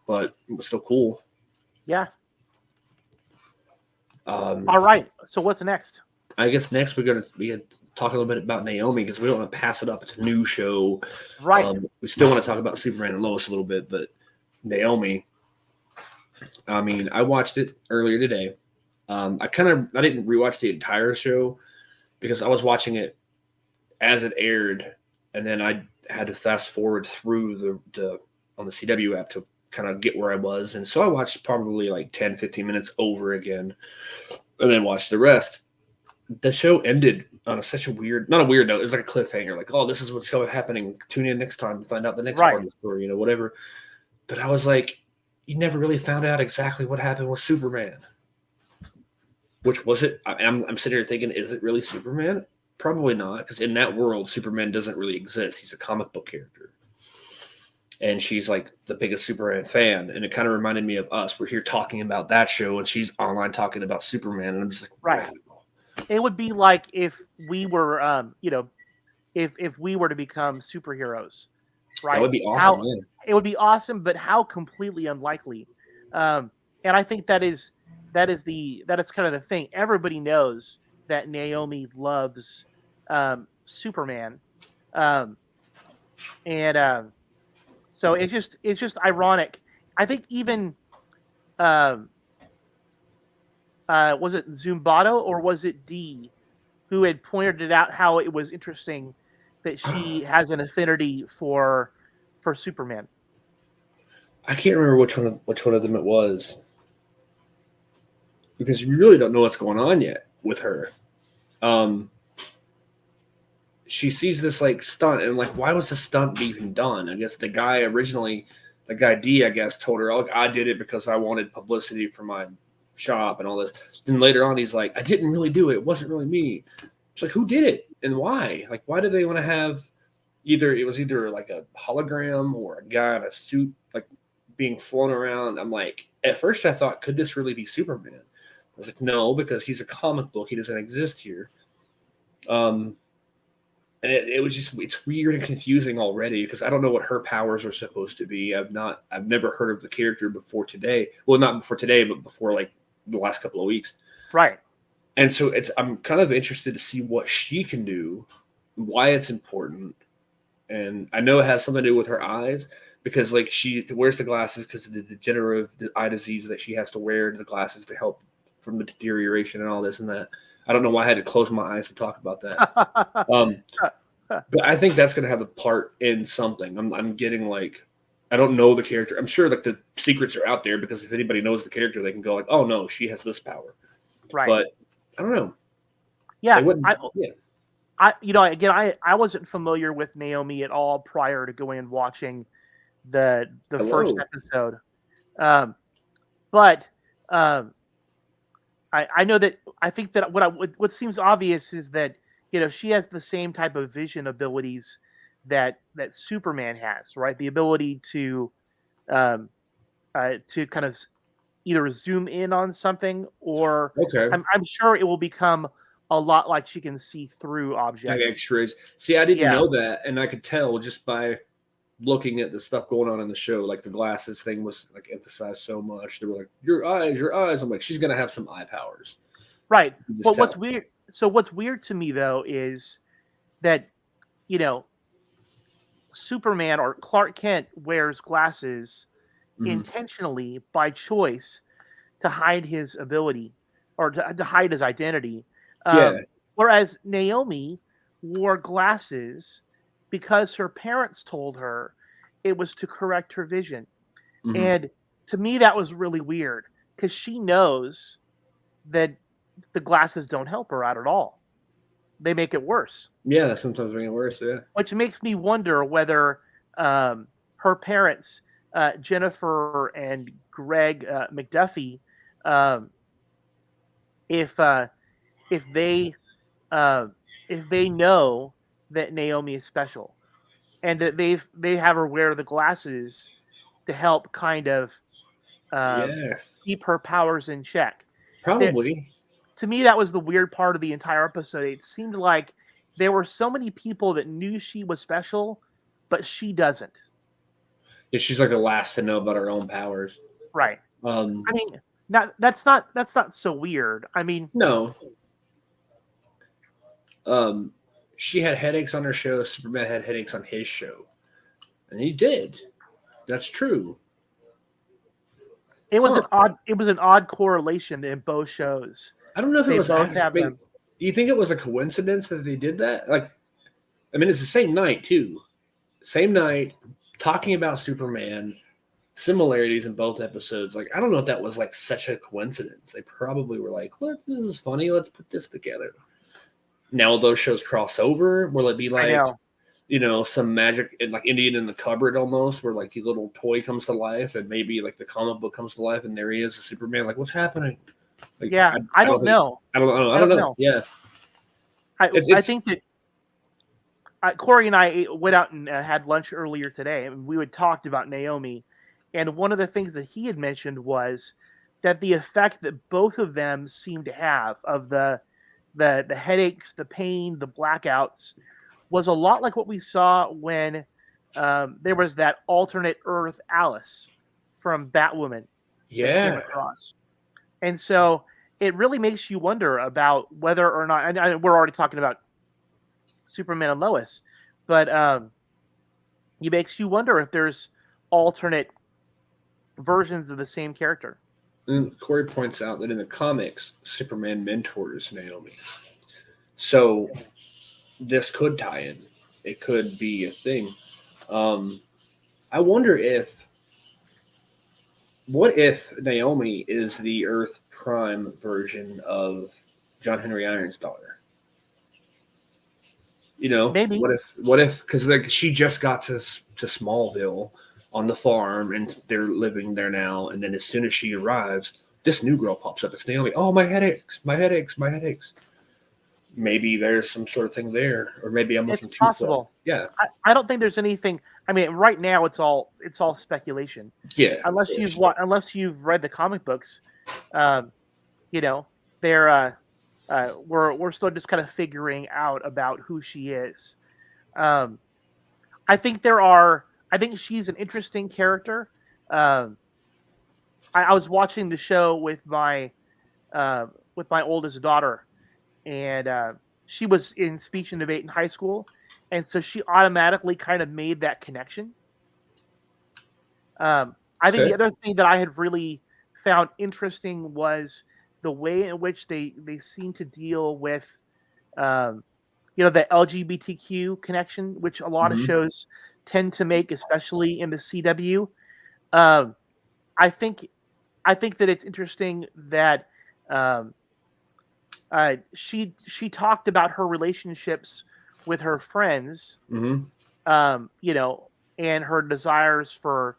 but it was still cool. Yeah. All right. So what's next? I guess next we're gonna talk a little bit about Naomi because we don't want to pass it up. It's a new show. Right. We still want to talk about Superman and Lois a little bit, but Naomi, I mean, I watched it earlier today. I didn't rewatch the entire show because I was watching it as it aired, and then I had to fast forward through the on the CW app to kind of get where I was. And so I watched probably like 10, 15 minutes over again and then watched the rest. The show ended on such a weird, not a weird note. It was like a cliffhanger, like, oh, this is what's happening. Tune in next time to find out the next part of the story, whatever. But I was like, you never really found out exactly what happened with Superman. Which was it? I'm sitting here thinking, is it really Superman? Probably not, because in that world, Superman doesn't really exist. He's a comic book character. And she's like the biggest Superman fan. And it kind of reminded me of us. We're here talking about that show, and she's online talking about Superman. And I'm just like, right. Wow. It would be like if we were, if we were to become superheroes, right? That would be awesome. It would be awesome, but how completely unlikely. And I think that is kind of the thing. Everybody knows that Naomi loves Superman, so it's just ironic. I think even. Was it Zumbato or was it D who had pointed it out how it was interesting that she has an affinity for Superman? I can't remember which one of them it was because you really don't know what's going on yet with her. she sees this like stunt and like, why was the stunt even done? I guess the guy D, I guess, told her, oh, I did it because I wanted publicity for my shop and all this. Then later on, he's like, I didn't really do it. It wasn't really me. It's like, who did it and why? Like, why did they want to have it was either like a hologram or a guy in a suit, like being flown around. I'm like, at first I thought, could this really be Superman? I was like, no, because he's a comic book. He doesn't exist here. And it was just, it's weird and confusing already because I don't know what her powers are supposed to be. I've never heard of the character before today. Well, not before today, but before like the last couple of weeks. Right. And so I'm kind of interested to see what she can do, why it's important. And I know it has something to do with her eyes because like she wears the glasses because of the degenerative eye disease that she has to wear the glasses to help from the deterioration and all this and that. I don't know why I had to close my eyes to talk about that. But I think that's going to have a part in something. I'm getting like, I don't know the character. I'm sure like the secrets are out there because if anybody knows the character, they can go like, oh no, she has this power. Right. But I don't know. Yeah. I wasn't familiar with Naomi at all prior to going and watching the first episode. But I know that I think that what seems obvious is that she has the same type of vision abilities that Superman has, right? The ability to kind of either zoom in on something or I'm sure it will become a lot like she can see through objects. Like X-rays. See, I didn't know that, and I could tell just by looking at the stuff going on in the show. Like the glasses thing was like emphasized so much. They were like, your eyes. I'm like, she's gonna have some eye powers. Right. But what's weird? So what's weird to me though is that Superman or Clark Kent wears glasses intentionally by choice to hide his ability or to hide his identity. Whereas Naomi wore glasses because her parents told her it was to correct her vision. And to me, that was really weird because she knows that the glasses don't help her out at all. They make it worse. Yeah, they sometimes make it worse, yeah. Which makes me wonder whether her parents, Jennifer and Greg McDuffie, if they know that Naomi is special, and that they have her wear the glasses to help kind of keep her powers in check. Probably. To me, that was the weird part of the entire episode. It seemed like there were so many people that knew she was special, but she doesn't. Yeah, she's like the last to know about her own powers. Right. I mean, that's not so weird. I mean, no. She had headaches on her show. Superman had headaches on his show, and he did. That's true. It was an odd correlation in both shows. I don't know if it was. Do you think it was a coincidence that they did that? Like, I mean, it's the same night too. Same night, talking about Superman, similarities in both episodes. Like, I don't know if that was like such a coincidence. They probably were like, "This is funny. Let's put this together." Now those shows cross over. Will it be like, some magic, like Indian in the cupboard almost, where like a little toy comes to life, and maybe like the comic book comes to life, and there he is, a Superman. Like, what's happening? Like, I don't know. I don't know. Yeah, I think that Corey and I went out and had lunch earlier today, and we had talked about Naomi, and one of the things that he had mentioned was that the effect that both of them seem to have of the headaches, the pain, the blackouts, was a lot like what we saw when there was that alternate Earth Alice from Batwoman. Yeah. Came across. And so it really makes you wonder about whether or not, and we're already talking about Superman and Lois, but it makes you wonder if there's alternate versions of the same character. And Corey points out that in the comics, Superman mentors Naomi. So this could tie in. It could be a thing. I wonder what if Naomi is the Earth Prime version of John Henry Irons' daughter? Maybe. What if? Because like she just got to Smallville on the farm, and they're living there now. And then as soon as she arrives, this new girl pops up. It's Naomi. Oh, my headaches, my headaches, my headaches. Maybe there's some sort of thing there, or maybe I'm looking too far. Yeah, I don't think there's anything. I mean, right now it's all speculation. Yeah, unless you've read the comic books, they're we're still just kind of figuring out about who she is. I think she's an interesting character. I was watching the show with my oldest daughter, and she was in speech and debate in high school, and so she automatically kind of made that connection. I think the other thing that I had really found interesting was the way in which they seem to deal with, the LGBTQ connection, which a lot of shows tend to make, especially in the CW. I think that it's interesting that she talked about her relationships with her friends, and her desires for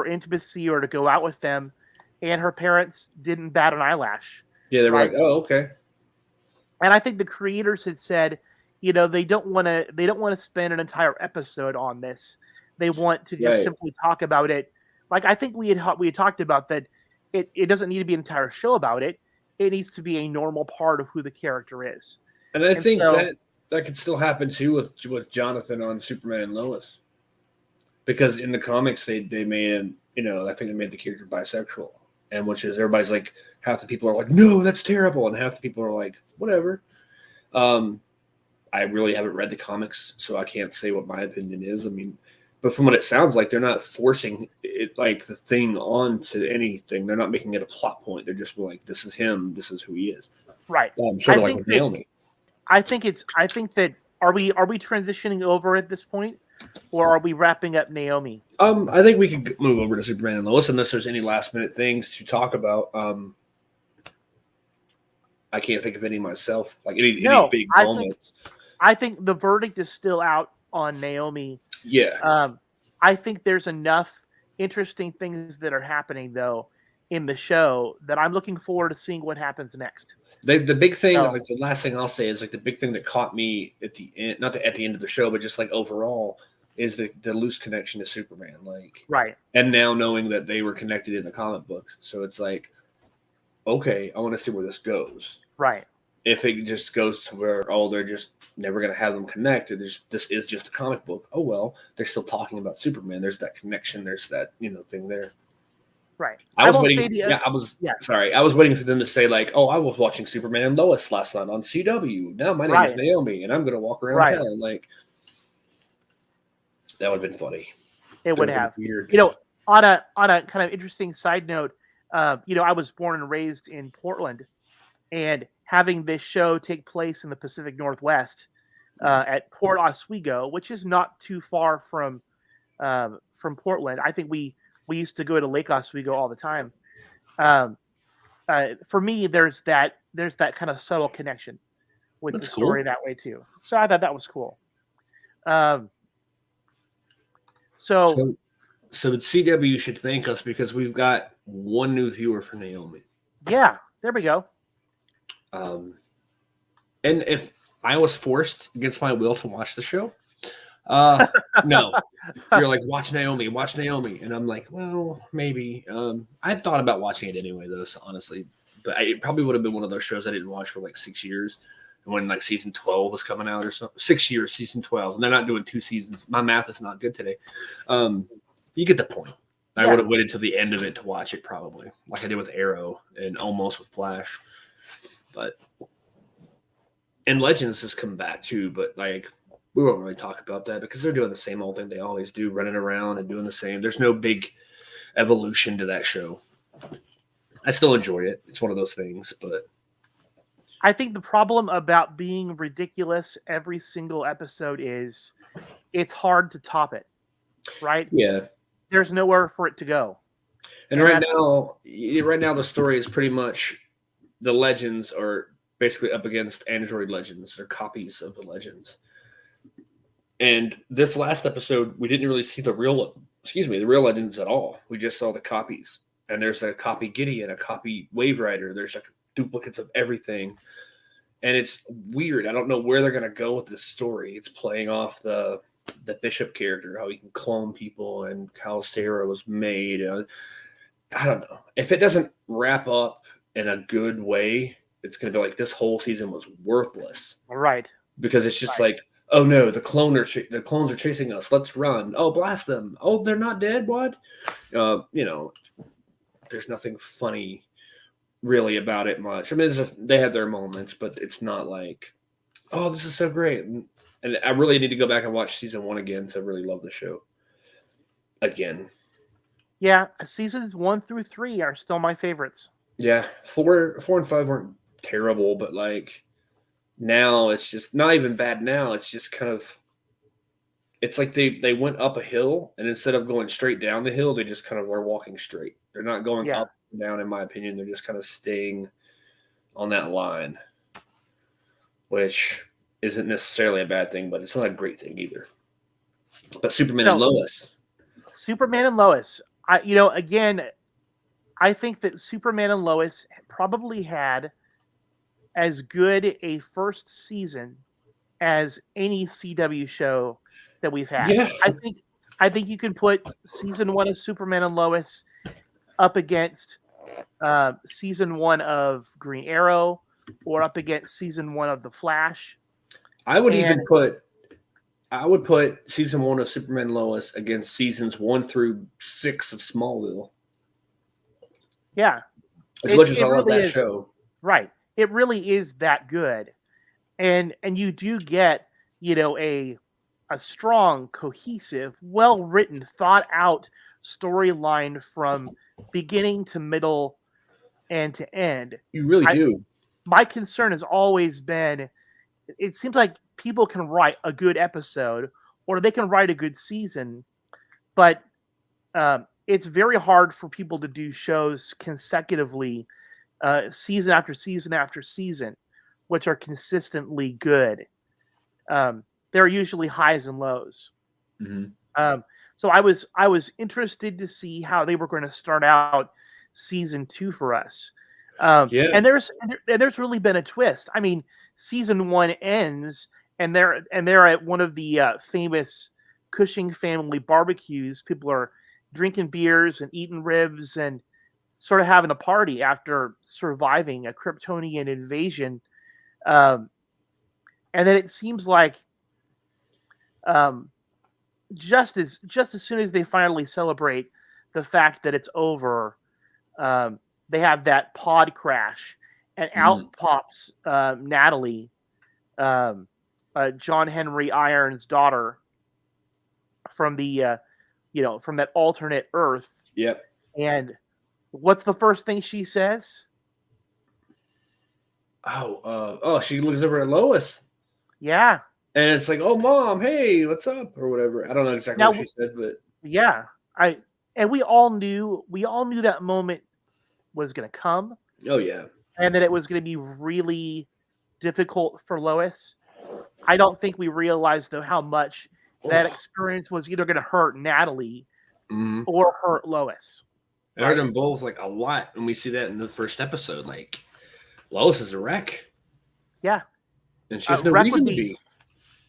intimacy or to go out with them, and her parents didn't bat an eyelash. Yeah, they were like, "Oh, okay." And I think the creators had said, they don't want to spend an entire episode on this. They want to just simply talk about it. Like I think we had talked about that. It doesn't need to be an entire show about it. It needs to be a normal part of who the character is. And I think that could still happen too with Jonathan on Superman and Lois, because in the comics they made him, I think they made the character bisexual, and which is everybody's like, half the people are like, no, that's terrible, and half the people are like, whatever. I really haven't read the comics, so I can't say what my opinion is. I mean, but from what it sounds like, they're not forcing it like the thing onto anything. They're not making it a plot point. They're just like, this is him. This is who he is. Right. Sort of like with Naomi. I think that are we transitioning over at this point, or are we wrapping up Naomi? I think we can move over to Superman and Lois unless there's any last minute things to talk about. I can't think of any myself, like any big moments. I think the verdict is still out on Naomi. Yeah. I think there's enough interesting things that are happening though in the show that I'm looking forward to seeing what happens next. The big thing, like the last thing I'll say is like the big thing that caught me at the end, not at the end of the show, but just like overall, is the loose connection to Superman. Like, right. And now knowing that they were connected in the comic books, so it's like, okay, I want to see where this goes. Right. If it just goes to where, they're just never going to have them connected. This is just a comic book. Oh, well, they're still talking about Superman. There's that connection. There's that, thing there. Right. I was waiting for them to say like, oh, I was watching Superman and Lois last night on CW. Now my name is Naomi and I'm going to walk around town. Like, that would have been funny. It would have. Weird. On a kind of interesting side note, I was born and raised in Portland, and having this show take place in the Pacific Northwest at Port Oswego, which is not too far from Portland. I think we used to go to Lake Oswego all the time. For me, there's that kind of subtle connection with the story that way too. So I thought that was cool. So the CW should thank us because we've got one new viewer for Naomi. Yeah, there we go. And if I was forced against my will to watch the show, no, you're like, watch Naomi, and I'm like, well, maybe. I thought about watching it anyway, though, so honestly, but it probably would have been one of those shows I didn't watch for like 6 years, and when like season 12 was coming out or something, 6 years, season 12, and they're not doing 2 seasons. My math is not good today. You get the point. I would have waited till the end of it to watch it, probably, like I did with Arrow and almost with Flash. But and Legends has come back too, but like we won't really talk about that because they're doing the same old thing they always do, running around and doing the same. There's no big evolution to that show. I still enjoy it. It's one of those things, but I think the problem about being ridiculous every single episode is it's hard to top it, right? Yeah. There's nowhere for it to go. And right now the story is pretty much the Legends are basically up against Android Legends. They're copies of the Legends. And this last episode, we didn't really see the real legends at all. We just saw the copies. And there's a copy Gideon, a copy Wave Rider. There's like duplicates of everything. And it's weird. I don't know where they're going to go with this story. It's playing off the Bishop character, how he can clone people and how Sarah was made. I don't know. If it doesn't wrap up in a good way, it's going to be like this whole season was worthless. Right. Because it's just like, oh no, the clones are chasing us. Let's run. Oh, blast them. Oh, they're not dead. What? There's nothing funny really about it much. I mean, they have their moments, but it's not like, oh, this is so great. And I really need to go back and watch season 1 again to really love the show again. Yeah, seasons 1 through 3 are still my favorites. Yeah, 4 and 5 weren't terrible, but like now it's just not even bad. Now it's just kind of, it's like they went up a hill, and instead of going straight down the hill, they just kind of are walking straight. They're not going up and down, in my opinion. They're just kind of staying on that line, which isn't necessarily a bad thing, but it's not a great thing either. But Superman and Lois. I think that Superman and Lois probably had as good a first season as any CW show that we've had. Yeah. I think you can put season 1 of Superman and Lois up against season 1 of Green Arrow, or up against season 1 of The Flash. I would put season 1 of Superman and Lois against seasons 1 through 6 of Smallville. Yeah. As much as I love that show. Right. It really is that good. And you do get, a strong, cohesive, well-written, thought-out storyline from beginning to middle and to end. You really do. My concern has always been, it seems like people can write a good episode or they can write a good season, but it's very hard for people to do shows consecutively, season after season after season, which are consistently good. There are usually highs and lows. Mm-hmm. So I was interested to see how they were going to start out season 2 for us. And there's really been a twist. I mean, season 1 ends, and they're at one of the famous Cushing family barbecues. People are drinking beers and eating ribs and sort of having a party after surviving a Kryptonian invasion. And then it seems like just as soon as they finally celebrate the fact that it's over, they have that pod crash, and out pops Natalie, John Henry Irons' daughter, from the from that alternate Earth. Yep. And what's the first thing she says? She looks over at Lois. Yeah. And it's like, oh, Mom, hey, what's up? Or whatever. I don't know exactly what she said, but yeah. We all knew that moment was going to come. Oh, yeah. And that it was going to be really difficult for Lois. I don't think we realized, though, how much that experience was either going to hurt Natalie or hurt Lois. It hurt them both like a lot. And we see that in the first episode. Like, Lois is a wreck. Yeah. And she has no reason to be.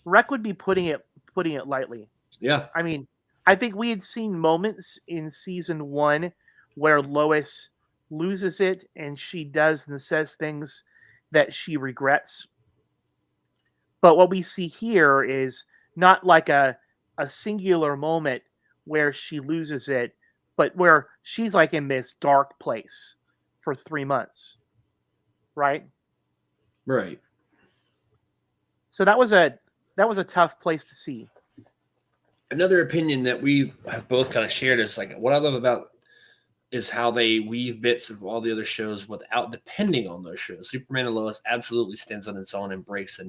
Wreck would be putting it lightly. Yeah. I mean, I think we had seen moments in season 1 where Lois loses it and she does and says things that she regrets. But what we see here is not like a singular moment where she loses it, but where she's like in this dark place for 3 months. Right? Right. So that was a tough place to see. Another opinion that we have both kind of shared is like what I love about is how they weave bits of all the other shows without depending on those shows. Superman and Lois absolutely stands on its own and makes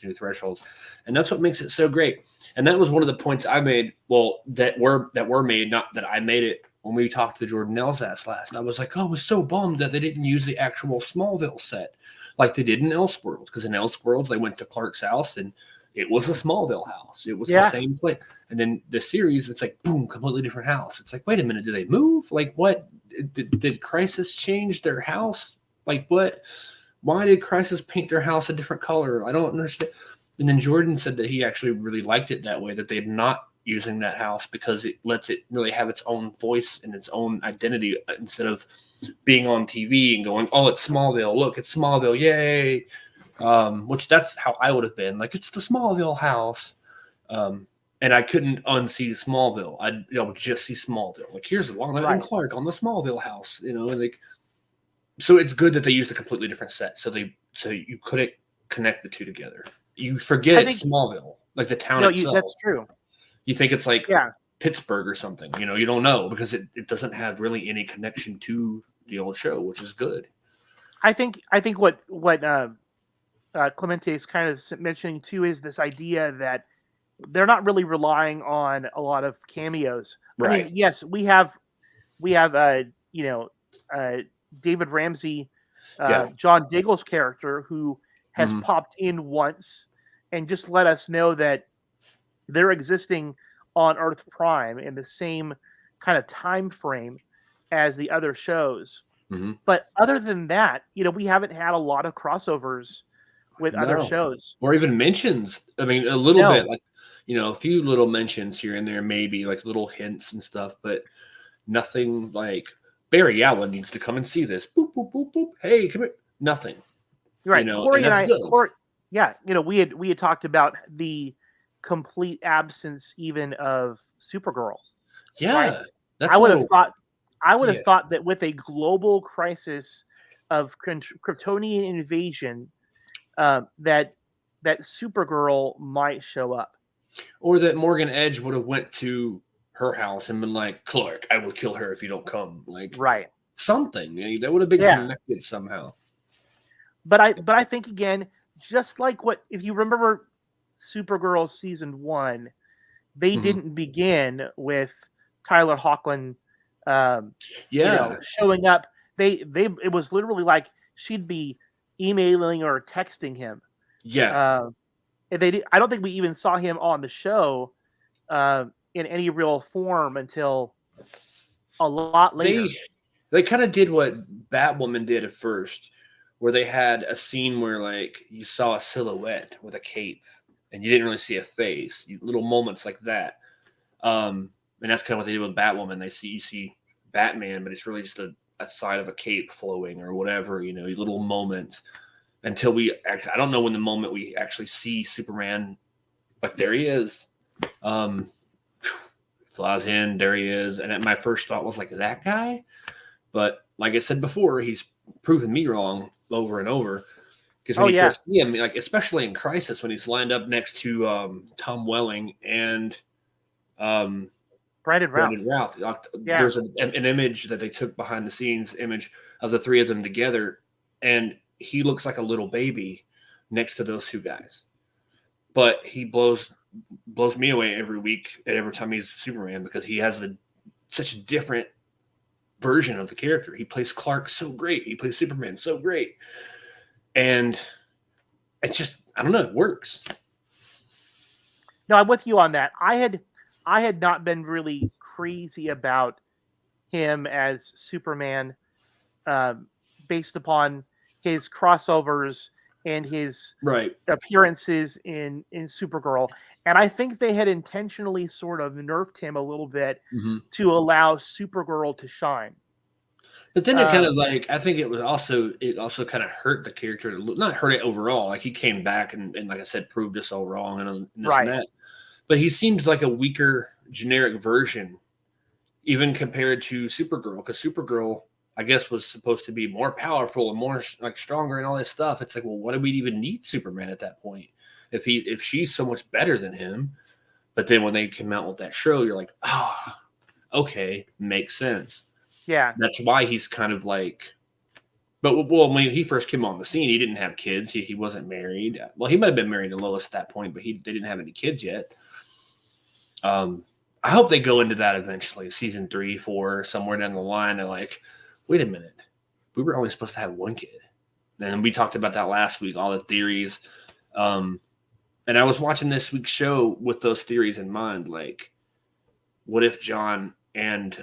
new thresholds, and that's what makes it so great. And that was one of the points I made. Well, that were made, not that I made it. When we talked to Jordan Elsass last, I was like, I was so bummed that they didn't use the actual Smallville set like they did in Elseworlds, because in Elseworlds they went to Clark's house and it was a Smallville house. It was the Yeah. same place. And then the series, it's like, boom, completely different house. It's like, wait a minute, did they move? Like, what? Did Crisis change their house? Like, what? Why did Crisis paint their house a different color? I don't understand. And then Jordan said that he actually really liked it that way, that they're not using that house because it lets it really have its own voice and its own identity instead of being on TV and going, oh, it's Smallville. Look, it's Smallville. Yay. Which that's how I would have been. Like, it's the Smallville house. And I couldn't unsee Smallville. I would just see Smallville. Like, here's Lana and Clark on the Smallville house, and like, so it's good that they used a completely different set. So you couldn't connect the two together. You forget it's Smallville, like the town itself. That's true. You think it's like Pittsburgh or something. You don't know because it doesn't have really any connection to the old show, which is good. I think what Clemente is kind of mentioning too is this idea that they're not really relying on a lot of cameos. Right. I mean, yes, we have David Ramsey, John Diggle's character, who has popped in once and just let us know that they're existing on Earth Prime in the same kind of time frame as the other shows. Mm-hmm. But other than that, we haven't had a lot of crossovers with other shows. Or even mentions. I mean, a little bit, like, a few little mentions here and there, maybe like little hints and stuff, but nothing like Barry Allen needs to come and see this. Boop, boop, boop, boop. Hey, come here. Nothing. Right. Corey and I, we had talked about the complete absence even of Supergirl. Yeah. Right? I would have thought that with a global crisis of Kryptonian invasion, that Supergirl might show up. Or that Morgan Edge would have went to her house and been like, Clark, I will kill her if you don't come. Like, right. Something. That would have been connected somehow. But I think, again, just like if you remember Supergirl season 1, they didn't begin with Tyler Hoechlin showing up. It was literally like she'd be emailing or texting him. Yeah. I don't think we even saw him on the show in any real form until a lot later. They kind of did what Batwoman did at first, where they had a scene where like you saw a silhouette with a cape and you didn't really see a face. Little moments like that. And that's kind of what they did with Batwoman. You see Batman, but it's really just a side of a cape flowing or whatever, little moments until I don't know when the moment we actually see Superman, like there he is. Flies in, there he is. And my first thought was like, that guy? But like I said before, he's proven me wrong over and over. Because when you first see him, like especially in Crisis, when he's lined up next to Tom Welling and Brandon Routh. There's an image that they took behind the scenes image of the three of them together, and he looks like a little baby next to those two guys. But he blows me away every week and every time he's Superman because he has such a different version of the character. He plays Clark so great. He plays Superman so great. And it's just, I don't know, it works. No, I'm with you on that. I had not been really crazy about him as Superman based upon his crossovers and his appearances in Supergirl. And I think they had intentionally sort of nerfed him a little bit to allow Supergirl to shine. But then it kind of like, I think it also kind of hurt the character, not hurt it overall. Like he came back and like I said, proved us all wrong and this and that. But he seemed like a weaker generic version, even compared to Supergirl, because Supergirl, I guess, was supposed to be more powerful and more like stronger and all this stuff. It's like, well, what do we even need Superman at that point? If she's so much better than him. But then when they came out with that show, you're like, okay, makes sense. Yeah. That's why he's kind of like, but when he first came on the scene, he didn't have kids. He wasn't married. Well, he might have been married to Lois at that point, but they didn't have any kids yet. I hope they go into that eventually, season 3, 4, somewhere down the line. They're like, wait a minute, we were only supposed to have one kid. And we talked about that last week, all the theories. And I was watching this week's show with those theories in mind. Like, what if John and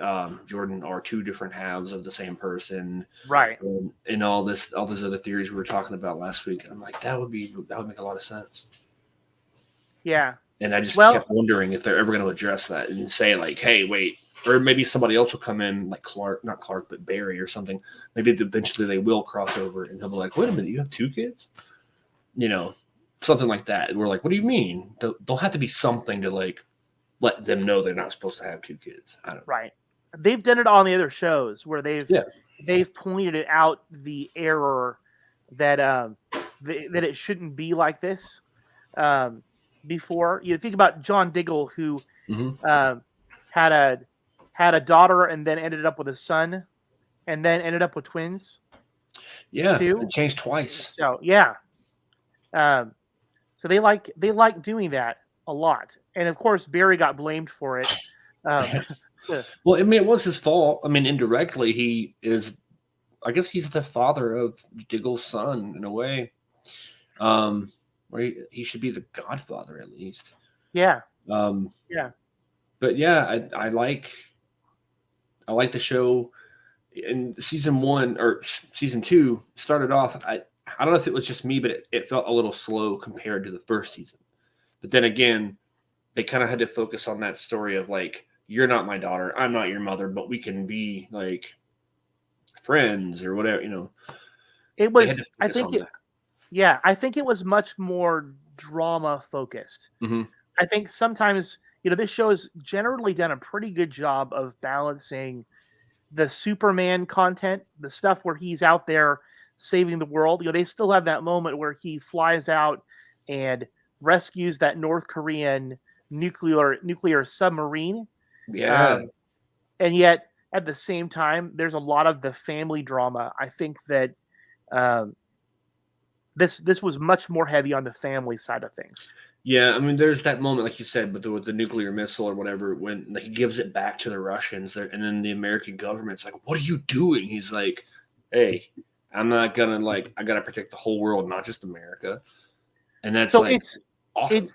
Jordan are two different halves of the same person? Right. And all these other theories we were talking about last week. And I'm like, that would make a lot of sense. Yeah. And I just kept wondering if they're ever going to address that and say, like, hey, wait. Or maybe somebody else will come in, like not Clark, but Barry or something. Maybe eventually they will cross over and he'll be like, wait a minute, you have two kids? You know, something like that. We're like, what do you mean? There'll have to be something to, like, let them know they're not supposed to have two kids. I don't know. Right. They've done it on the other shows where they've pointed out the error that that it shouldn't be like this. Before you think about John Diggle, who had a daughter and then ended up with a son, and then ended up with twins. Yeah, too. it changed twice. So yeah, so they like doing that a lot, and of course Barry got blamed for it. Well, I mean, it was his fault. I mean, indirectly, I guess he's the father of Diggle's son in a way. Where he should be the godfather at least. Yeah. Yeah. But yeah, I like the show. In season 1 or season 2 started off. I don't know if it was just me, but it felt a little slow compared to the first season. But then again, they kind of had to focus on that story of, like, you're not my daughter, I'm not your mother, but we can be, like, friends or whatever, you know. It was. I think it was much more drama focused. Mm-hmm. I think sometimes, this show has generally done a pretty good job of balancing the Superman content, the stuff where he's out there saving the world. They still have that moment where he flies out and rescues that North Korean nuclear submarine. Yeah. And yet, at the same time, there's a lot of the family drama. I think that this was much more heavy on the family side of things. Yeah, I mean, there's that moment, like you said, with the nuclear missile or whatever, when he gives it back to the Russians, and then the American government's like, "What are you doing?" He's like, "Hey, I'm not gonna I gotta protect the whole world, not just America." And that's it's awesome.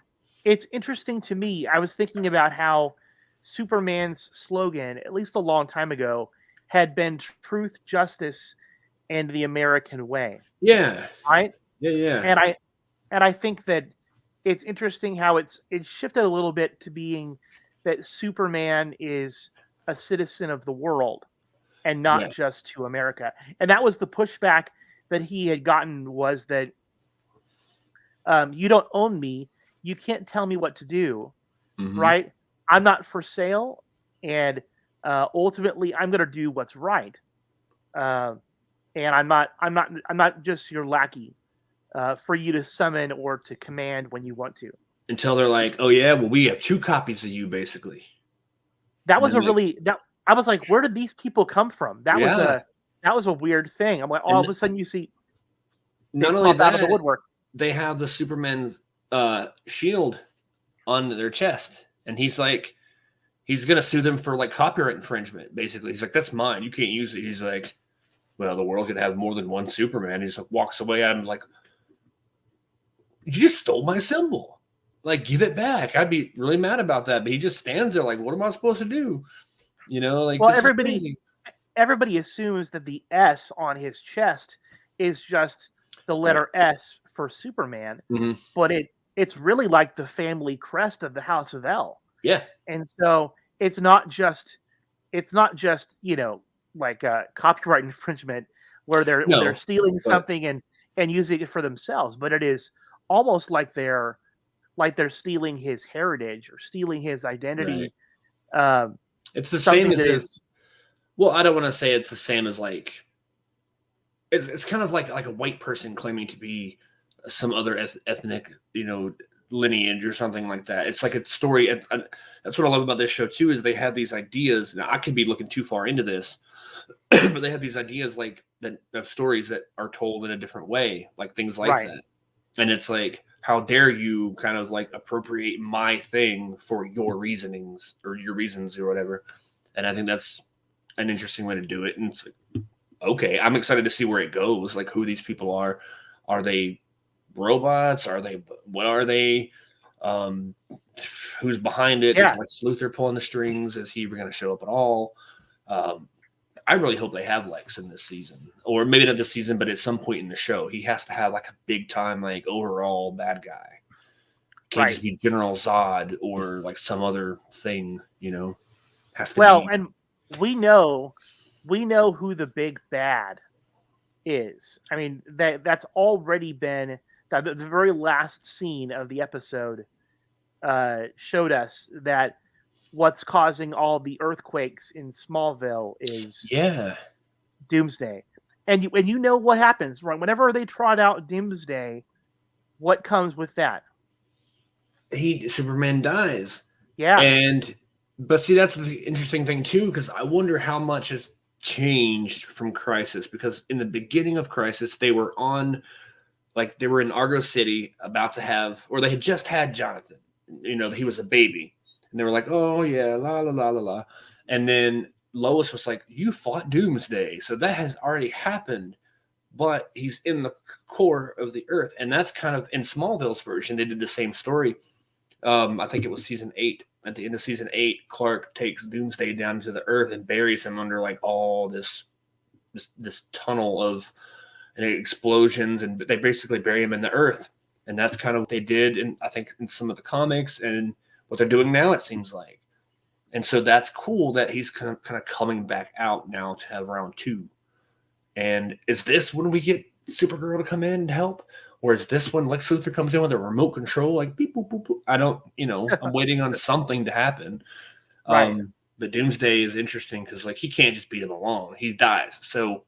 It's interesting to me. I was thinking about how Superman's slogan, at least a long time ago, had been "Truth, Justice, and the American Way." Yeah. Right. Yeah. And I think that it's interesting how it's shifted a little bit to being that Superman is a citizen of the world and not just to America. And that was the pushback that he had gotten, was that you don't own me. You can't tell me what to do. Mm-hmm. Right. I'm not for sale. And ultimately I'm going to do what's right. And I'm not just your lackey. For you to summon or to command when you want to. Until they're like, oh yeah, well, we have 2 copies of you, basically. That was I was like, where did these people come from? That was a weird thing. I'm like, all of a sudden you see not only that, out of the woodwork. They have the Superman's shield on their chest, and he's like, he's gonna sue them for, like, copyright infringement, basically. He's like, that's mine, you can't use it. He's like, well, the world could have more than one Superman. He just, like, walks away at him like, you just stole my symbol. Like, give it back. I'd be really mad about that. But he just stands there like, what am I supposed to do? Like, well, everybody assumes that the S on his chest is just the letter S for Superman. Mm-hmm. But it's really like the family crest of the House of L. Yeah. And so it's not just like copyright infringement where they're stealing something and using it for themselves, but it is almost like they're stealing his heritage or stealing his identity. Right. It's the same as well, I don't want to say it's the same as, like, it's kind of like a white person claiming to be some other ethnic, lineage or something like that. It's like a story. And that's what I love about this show too, is they have these ideas. Now, I could be looking too far into this, but they have these ideas like that of stories that are told in a different way, like things like that. And it's like, how dare you kind of, like, appropriate my thing for your reasonings or your reasons or whatever. And I think that's an interesting way to do it. And it's like, okay, I'm excited to see where it goes. Like, who these people are. Are they robots? What are they? Who's behind it? Yeah. Is Lex Luthor pulling the strings? Is he going to show up at all? I really hope they have Lex in this season, or maybe not this season, but at some point in the show, he has to have like a big time, like overall bad guy. Can't just be General Zod or like some other thing, Has to be. And we know who the big bad is. I mean, that's already been the very last scene of the episode showed us that what's causing all the earthquakes in Smallville is Doomsday. And you know what happens, right? Whenever they trot out Doomsday, what comes with that? Superman dies. Yeah. But see, that's the interesting thing too, because I wonder how much has changed from Crisis, because in the beginning of Crisis, they were in Argo City about to have, or they had just had Jonathan, he was a baby, and they were like, oh yeah, la la la la la, and then Lois was like, you fought Doomsday, so that has already happened, but he's in the core of the earth. And that's kind of in Smallville's version, they did the same story. I think it was season 8. At the end of season 8, Clark takes Doomsday down to the earth and buries him under like all this tunnel of explosions, and they basically bury him in the earth. And that's kind of what they did, and I think in some of the comics, and what they're doing now, it seems like. And so that's cool that he's kind of coming back out now to have round 2. And is this when we get Supergirl to come in and help? Or is this when Lex Luthor comes in with a remote control, like beep, boop, boop, boop? I don't, I'm waiting on something to happen. Right. But Doomsday is interesting because, like, he can't just beat him alone. He dies. So,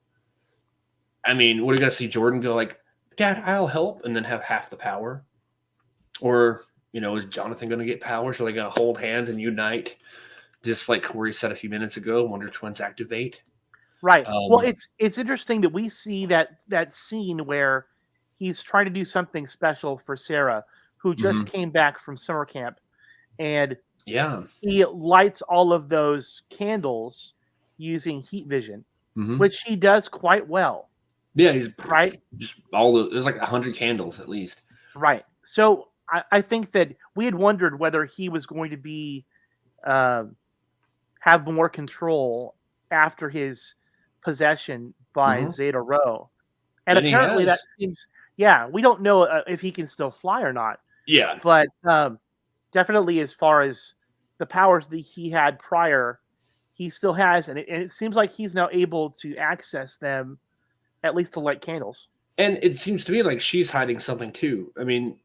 I mean, what are you going to see Jordan go like, Dad, I'll help, and then have half the power? Or, is Jonathan going to get powers? Are they going to hold hands and unite? Just like Corey said a few minutes ago, Wonder Twins activate. Right. Well, it's interesting that we see that scene where he's trying to do something special for Sarah, who just came back from summer camp, and he lights all of those candles using heat vision, which he does quite well. Yeah, he's right. Just there's like 100 candles at least. Right. So I think that we had wondered whether he was going to be have more control after his possession by Zeta Rho, and apparently that seems. Yeah, we don't know if he can still fly or not. Yeah, but definitely, as far as the powers that he had prior, he still has, and it seems like he's now able to access them, at least to light candles. And it seems to me like she's hiding something too. I mean,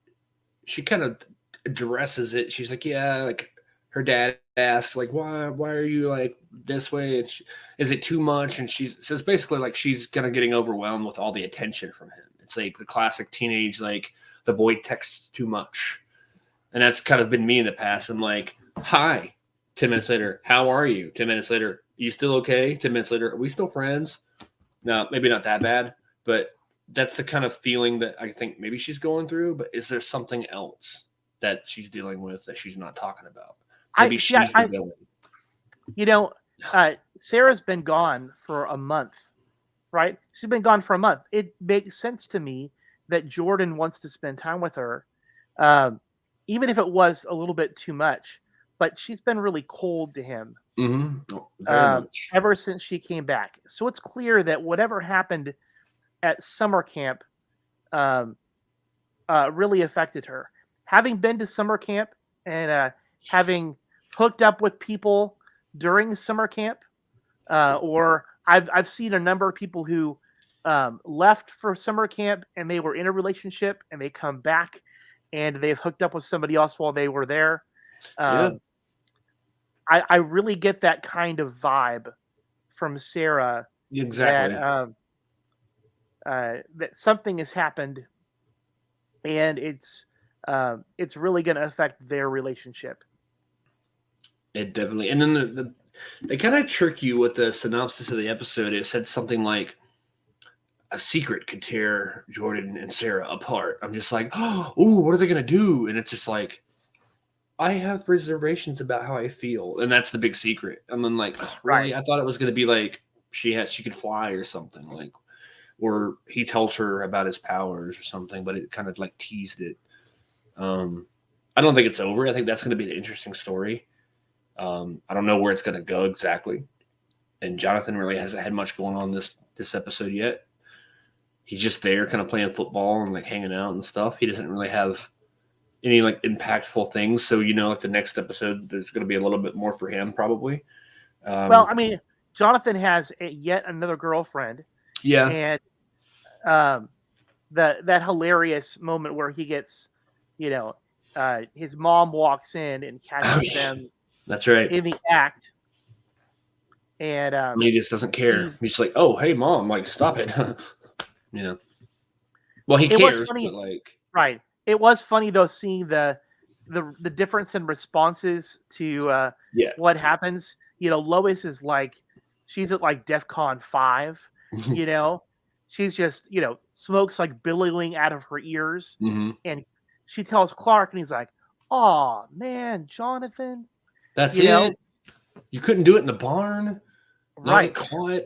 she kind of addresses it. She's like, yeah, like her dad asks, like, why are you like this way? And is it too much? And so it's basically like she's kind of getting overwhelmed with all the attention from him. It's like the classic teenage, like the boy texts too much. And that's kind of been me in the past. I'm like, hi. 10 minutes later, how are you? 10 minutes later, you still okay? 10 minutes later, are we still friends? No, maybe not that bad, but that's the kind of feeling that I think maybe she's going through. But is there something else that she's dealing with that she's not talking about? Maybe she's the villain. Sarah's been gone for a month, right? She's been gone for a month. It makes sense to me that Jordan wants to spend time with her, even if it was a little bit too much. But she's been really cold to him ever since she came back. So it's clear that whatever happened at summer camp really affected her. Having been to summer camp and having hooked up with people during summer camp, or I've seen a number of people who left for summer camp and they were in a relationship and they come back and they've hooked up with somebody else while they were there. I really get that kind of vibe from Sarah. Exactly. That something has happened, and it's really going to affect their relationship. It definitely. And then they kind of trick you with the synopsis of the episode. It said something like, a secret could tear Jordan and Sarah apart. I'm just like, oh, what are they going to do? And it's just like, I have reservations about how I feel. And that's the big secret. And then like, really? Right. I thought it was going to be like, she could fly or something. Like, or he tells her about his powers or something, but it kind of like teased it. I don't think it's over. I think that's going to be an interesting story. I don't know where it's going to go exactly. And Jonathan really hasn't had much going on this episode yet. He's just there kind of playing football and like hanging out and stuff. He doesn't really have any like impactful things. So, like the next episode, there's going to be a little bit more for him probably. Well, I mean, Jonathan has yet another girlfriend. Yeah. And that hilarious moment where he gets, his mom walks in and catches them. That's right. In the act. And he just doesn't care. He's just like, oh, hey, mom, like, stop it. Well, he cares, but like, right. It was funny though, seeing the difference in responses to what happens. Lois is like, she's at like DEFCON 5. She's just smoke's like billowing out of her ears, and she tells Clark, and he's like, "Oh man, Jonathan, that's it. You couldn't do it in the barn, right? Caught.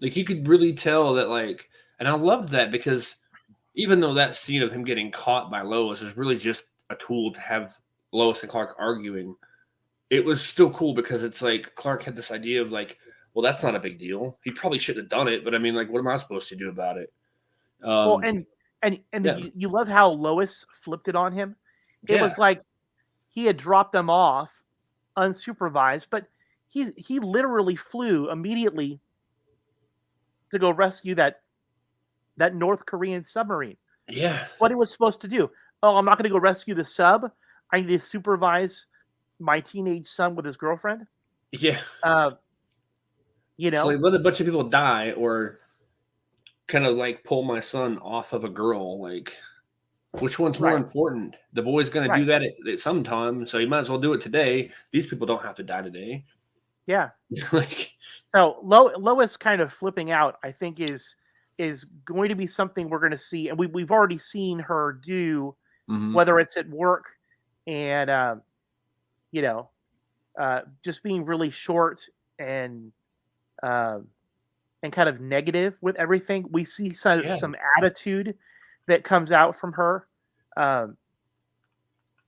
Like you could really tell that, like, and I loved that because." Even though that scene of him getting caught by Lois is really just a tool to have Lois and Clark arguing, it was still cool because it's like Clark had this idea of like, well, that's not a big deal. He probably shouldn't have done it, but I mean, like, what am I supposed to do about it? Well, you love how Lois flipped it on him. It was like he had dropped them off unsupervised, but he literally flew immediately to go rescue that North Korean submarine. Yeah. What he was supposed to do. Oh, I'm not going to go rescue the sub. I need to supervise my teenage son with his girlfriend. Yeah. So like, let a bunch of people die or kind of like pull my son off of a girl. Like, which one's more important? The boy's going to do that at some time, so you might as well do it today. These people don't have to die today. Yeah. Like, so Lois kind of flipping out, I think is going to be something we're going to see, and we've already seen her do, whether it's at work and just being really short and kind of negative with everything. We see some attitude that comes out from her.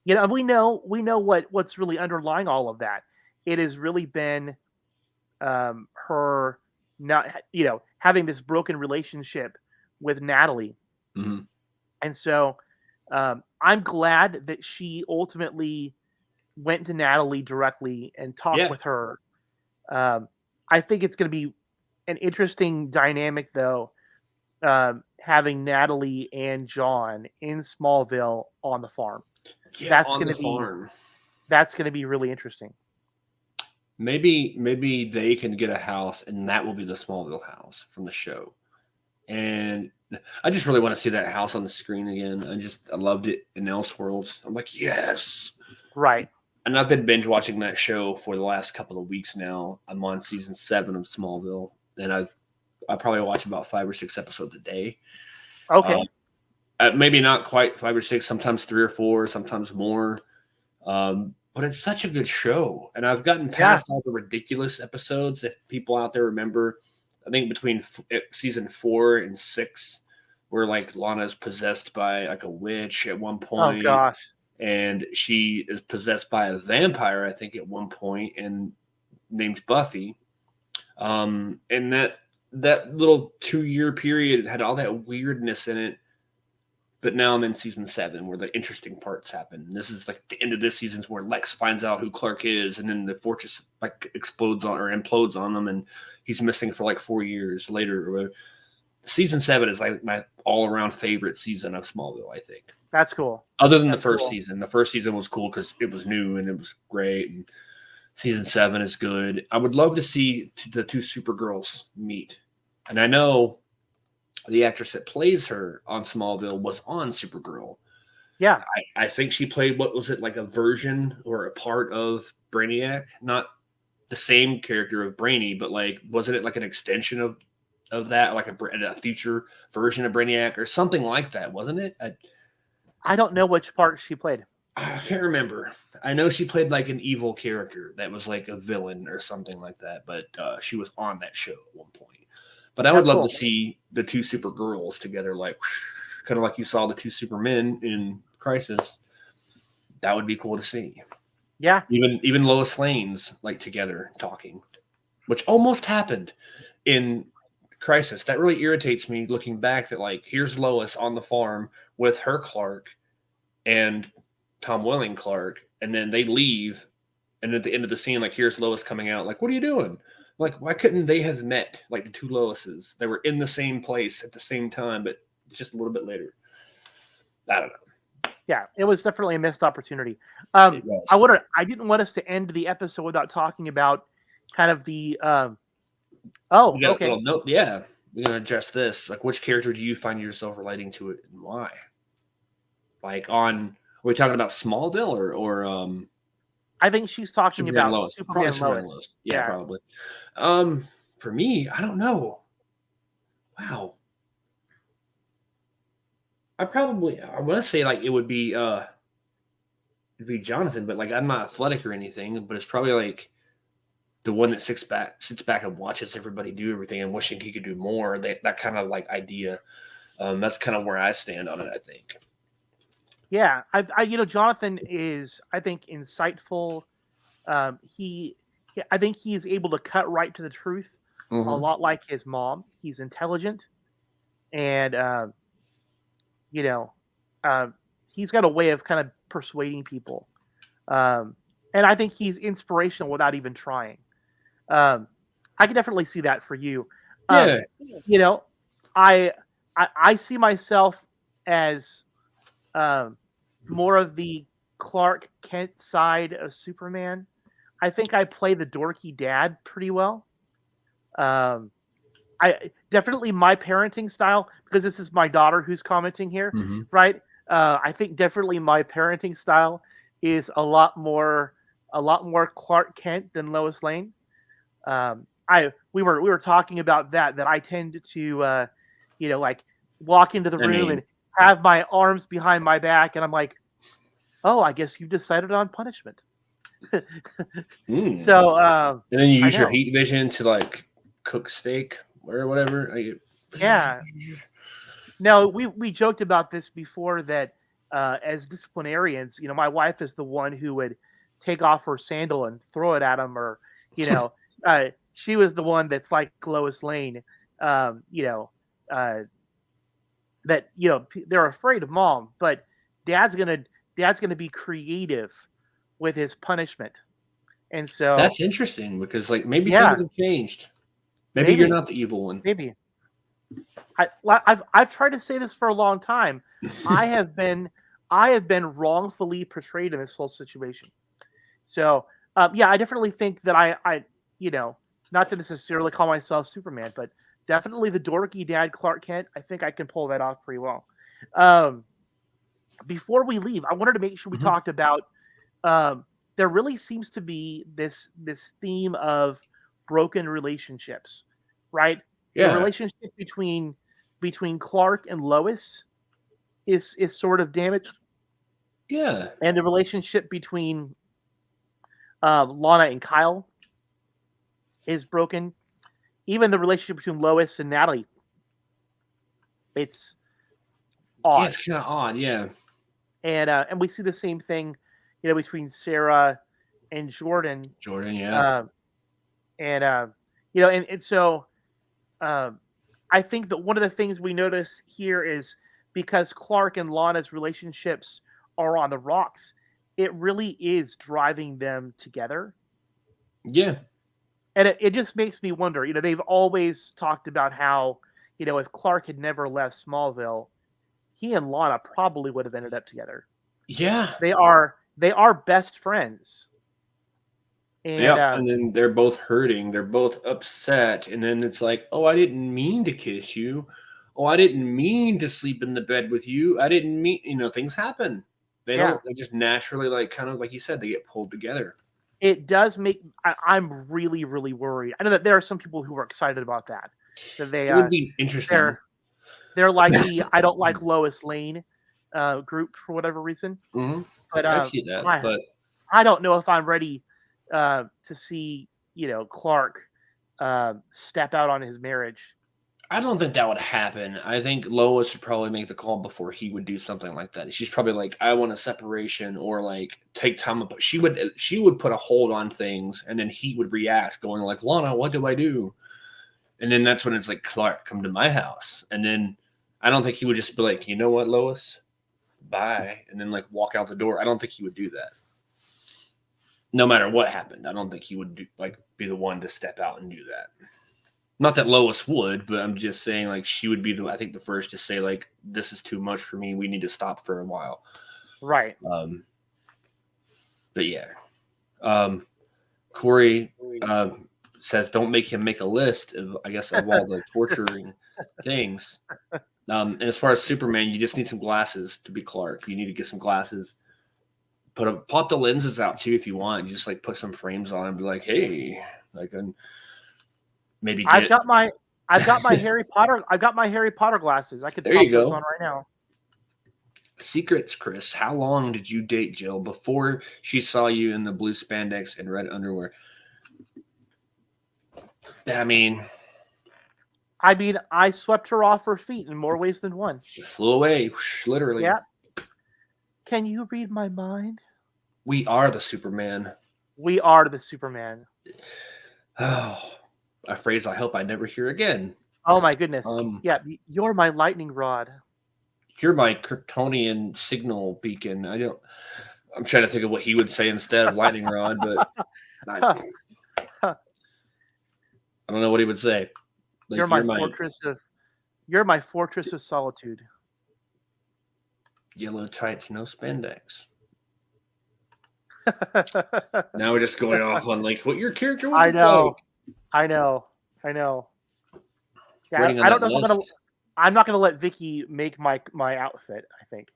We know what's really underlying all of that. It has really been her not having this broken relationship with Natalie. And so I'm glad that she ultimately went to Natalie directly and talked with her. I think it's going to be an interesting dynamic though, having Natalie and John in Smallville on the farm. That's going to be really interesting. Maybe they can get a house, and that will be the Smallville house from the show. And I just really want to see that house on the screen again. I loved it in Elseworlds. I'm like, yes, right. And I've been binge watching that show for the last couple of weeks now. I'm on season 7 of Smallville, and I probably watch about 5 or 6 episodes a day. Okay, maybe not quite 5 or 6, sometimes 3 or 4, sometimes more. But it's such a good show. And I've gotten past all the ridiculous episodes. If people out there remember, I think between season 4 and 6, where like Lana's possessed by like a witch at one point. Oh gosh. And she is possessed by a vampire, I think, at one point, and named Buffy. And that little 2-year period had all that weirdness in it. But now I'm in season 7 where the interesting parts happen. And this is like the end of this season's where Lex finds out who Clark is, and then the fortress like implodes on them, and he's missing for like 4 years later. Season 7 is like my all-around favorite season of Smallville, I think. That's cool. Other than the first season. The first season was cool because it was new and it was great. And season 7 is good. I would love to see the 2 Supergirls meet. And I know the actress that plays her on Smallville was on Supergirl. Yeah. I think she played, what was it, like a version or a part of Brainiac? Not the same character of Brainy, but like, wasn't it like an extension of that, like a future version of Brainiac or something like that, wasn't it? I don't know which part she played. I can't remember. I know she played like an evil character that was like a villain or something like that, but she was on that show at one point. But I would That's love cool. to see the two Supergirls together, like kind of like you saw the two Supermen in Crisis. That would be cool to see. Yeah. Even Lois Lane's like together talking, which almost happened in Crisis. That really irritates me looking back. That like here's Lois on the farm with her Clark and Tom Welling Clark, and then they leave, and at the end of the scene, like here's Lois coming out. Like, what are you doing? Like, why couldn't they have met? Like the two Loises, they were in the same place at the same time, but just a little bit later. I don't know. Yeah, it was definitely a missed opportunity. It was. I didn't want us to end the episode without talking about kind of the. We got a Okay. little note. Yeah, we're gonna address this. Like, which character do you find yourself relating to it, and why? Like, are we talking about Smallville or I think she's talking Superman about Lois? Superman Probably Lois. Superman Lois. Yeah, probably. For me, I don't know. Wow. I want to say like it would be Jonathan, but like I'm not athletic or anything, but it's probably like the one that sits back and watches everybody do everything and wishing he could do more. That kind of like idea. That's kind of where I stand on it, I think. Yeah, Jonathan is, I think, insightful. I think he's able to cut right to the truth, a lot like his mom. He's intelligent, and he's got a way of kind of persuading people, and I think he's inspirational without even trying. I can definitely see that for you. Yeah. I see myself as more of the Clark Kent side of Superman. I think I play the dorky dad pretty well. I definitely my parenting style, because this is my daughter who's commenting here, right? I think definitely my parenting style is a lot more Clark Kent than Lois Lane. We were talking about that I tend to like walk into the room and have my arms behind my back, and I'm like, oh, I guess you decided on punishment. So and then you use your heat vision to like cook steak or whatever. Yeah. No, we joked about this before that as disciplinarians, my wife is the one who would take off her sandal and throw it at him, or she was the one that's like Lois Lane, that they're afraid of mom, but dad's gonna be creative with his punishment, and so that's interesting because like maybe things have changed. Maybe you're not the evil one. Maybe. I've tried to say this for a long time. I have been wrongfully portrayed in this whole situation. So I definitely think that I not to necessarily call myself Superman, but definitely the dorky dad Clark Kent. I think I can pull that off pretty well. Before we leave, I wanted to make sure we talked about. There really seems to be this theme of broken relationships, right? Yeah. The relationship between Clark and Lois is sort of damaged. Yeah. And the relationship between Lana and Kyle is broken. Even the relationship between Lois and Natalie, it's odd. Yeah, it's kind of odd, yeah. And we see the same thing, between Sarah and Jordan. Yeah. So I think that one of the things we notice here is because Clark and Lana's relationships are on the rocks, it really is driving them together. Yeah. And it just makes me wonder, they've always talked about how, if Clark had never left Smallville, he and Lana probably would have ended up together. Yeah. They are best friends. And then they're both hurting. They're both upset. And then it's like, oh, I didn't mean to kiss you. Oh, I didn't mean to sleep in the bed with you. I didn't mean, things happen. They just naturally, like, kind of like you said, they get pulled together. It does make, I'm really, really worried. I know that there are some people who are excited about that. That they it would be interesting. They're like the I don't like Lois Lane group for whatever reason. But I see that. But I don't know if I'm ready to see Clark step out on his marriage. I don't think that would happen. I think Lois would probably make the call before he would do something like that. She's probably like, I want a separation, or like take time. She would put a hold on things, and then he would react, going like, Lana, what do I do? And then that's when it's like, Clark, come to my house. And then I don't think he would just be like, you know what, Lois, bye, and then like walk out the door. I don't think he would do that. No matter what happened, I don't think he would be the one to step out and do that. Not that Lois would, but I'm just saying like she would be the first to say like, this is too much for me. We need to stop for a while. Right. But yeah. Corey says don't make him make a list of all the torturing things. And as far as Superman, you just need some glasses to be Clark. You need to get some glasses. Pop the lenses out too if you want. You just like put some frames on and be like, hey, like and maybe I've got my Harry Potter. I've got my Harry Potter glasses. I could pop those on right now. Secrets, Chris. How long did you date Jill before she saw you in the blue spandex and red underwear? I mean, I swept her off her feet in more ways than one. She flew away, literally. Yeah. Can you read my mind? We are the Superman. We are the Superman. Oh, a phrase I hope I never hear again. Oh my goodness. Yeah, you're my lightning rod. You're my Kryptonian signal beacon. I'm trying to think of what he would say instead of lightning rod, but I don't know what he would say. Like, you're my fortress of solitude. Yellow tights, no spandex. Now we're just going off on like what your character would look like. I know. Yeah, I don't know. I'm not gonna let Vicky make my outfit. I think.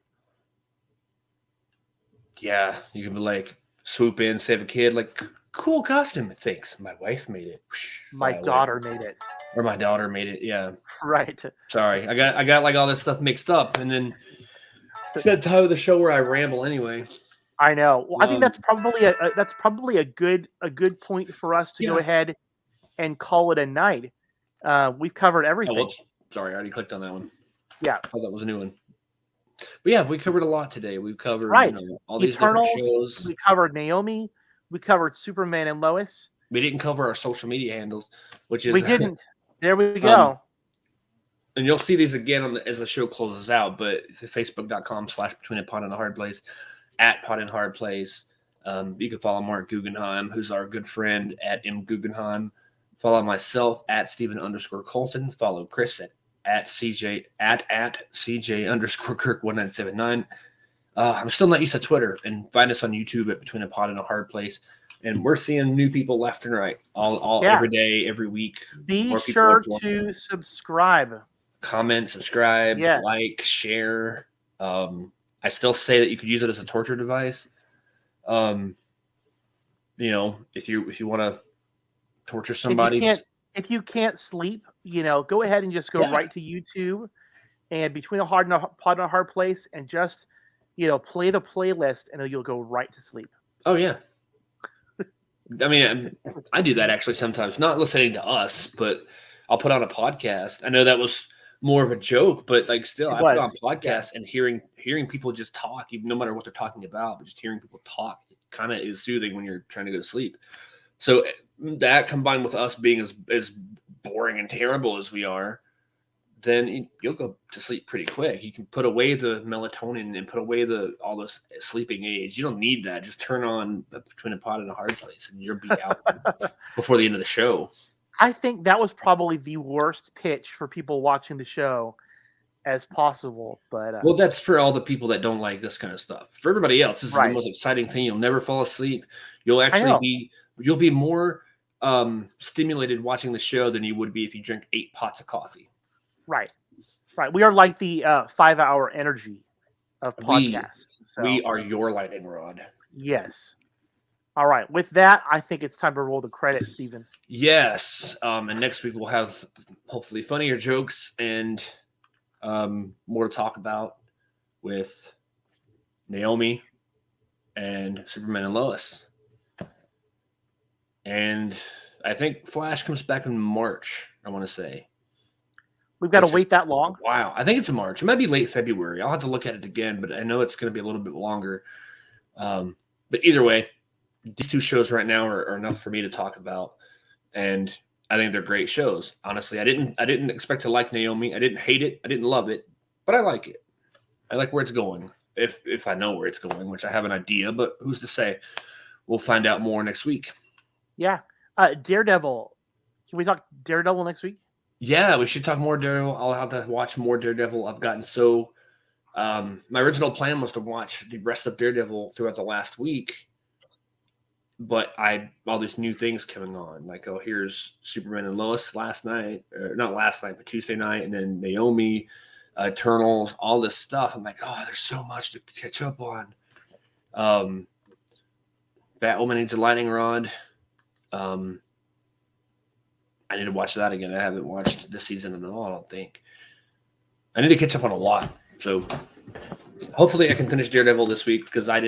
Yeah, you can be like swoop in, save a kid. Like cool costume. Thanks, my wife made it. My daughter made it. Or my daughter made it. Yeah. Right. Sorry, I got like all this stuff mixed up, and then it's that time of the show where I ramble anyway. I know. Well, I think that's probably a good point for us to go ahead and call it a night. We've covered everything. Oh, sorry, I already clicked on that one. Yeah, I thought that was a new one. But yeah, we covered a lot today. We've covered all these Eternals, different shows. We covered Naomi. We covered Superman and Lois. We didn't cover our social media handles, which is we didn't. There we go. And you'll see these again as the show closes out. But facebook.com/betweenapodandahardplace @podandhardplace. You can follow Mark Guggenheim, who's our good friend at @mguggenheim. Follow myself @Stephen_Colton. Follow Chris at CJ CJ_Kirk1979. I'm still not used to Twitter, and find us on YouTube at Between a Pod and a Hard Place. And we're seeing new people left and right, all every day, every week. Be sure to subscribe, comment, subscribe, like, share. I still say that you could use it as a torture device. If you want to torture somebody, if you can't sleep, go ahead and just go right to YouTube and Between a Pod and a Hard Place, and just play the playlist, and you'll go right to sleep. Oh yeah. I mean, I do that actually sometimes. Not listening to us, but I'll put on a podcast. I know that was more of a joke, but like still, I put on podcasts and hearing people just talk, even no matter what they're talking about, but just hearing people talk, it kind of is soothing when you're trying to go to sleep. So that combined with us being as boring and terrible as we are, then you'll go to sleep pretty quick. You can put away the melatonin and put away all this sleeping aids. You don't need that. Just turn on Between a Pod and a Hard Place, and you'll be out before the end of the show. I think that was probably the worst pitch for people watching the show as possible. But well, that's for all the people that don't like this kind of stuff. For everybody else, this is the most exciting thing. You'll never fall asleep. You'll actually be more stimulated watching the show than you would be if you drink 8 pots of coffee. Right. We are like the 5-hour energy of podcasts. We are your lightning rod. Yes. All right. With that, I think it's time to roll the credits, Stephen. Yes. And next week we'll have hopefully funnier jokes and more to talk about with Naomi and Superman and Lois. And I think Flash comes back in March, I want to say. We've got to which is wait that long. Wow. I think it's in March. It might be late February. I'll have to look at it again, but I know it's going to be a little bit longer. But either way, these two shows right now are enough for me to talk about. And I think they're great shows. Honestly, I didn't expect to like Naomi. I didn't hate it. I didn't love it, but I like it. I like where it's going. If I know where it's going, which I have an idea, but who's to say? We'll find out more next week. Yeah. Daredevil. Can we talk Daredevil next week? Yeah, we should talk more Daredevil. I'll have to watch more Daredevil. I've gotten so my original plan was to watch the rest of Daredevil throughout the last week, but all these new things coming on. Like, oh, here's Superman and Lois last night, or not last night, but Tuesday night, and then Naomi, Eternals, all this stuff. I'm like, oh, there's so much to catch up on. Batwoman needs a lightning rod. I need to watch that again. I haven't watched this season at all, I don't think. I need to catch up on a lot. So hopefully I can finish Daredevil this week because I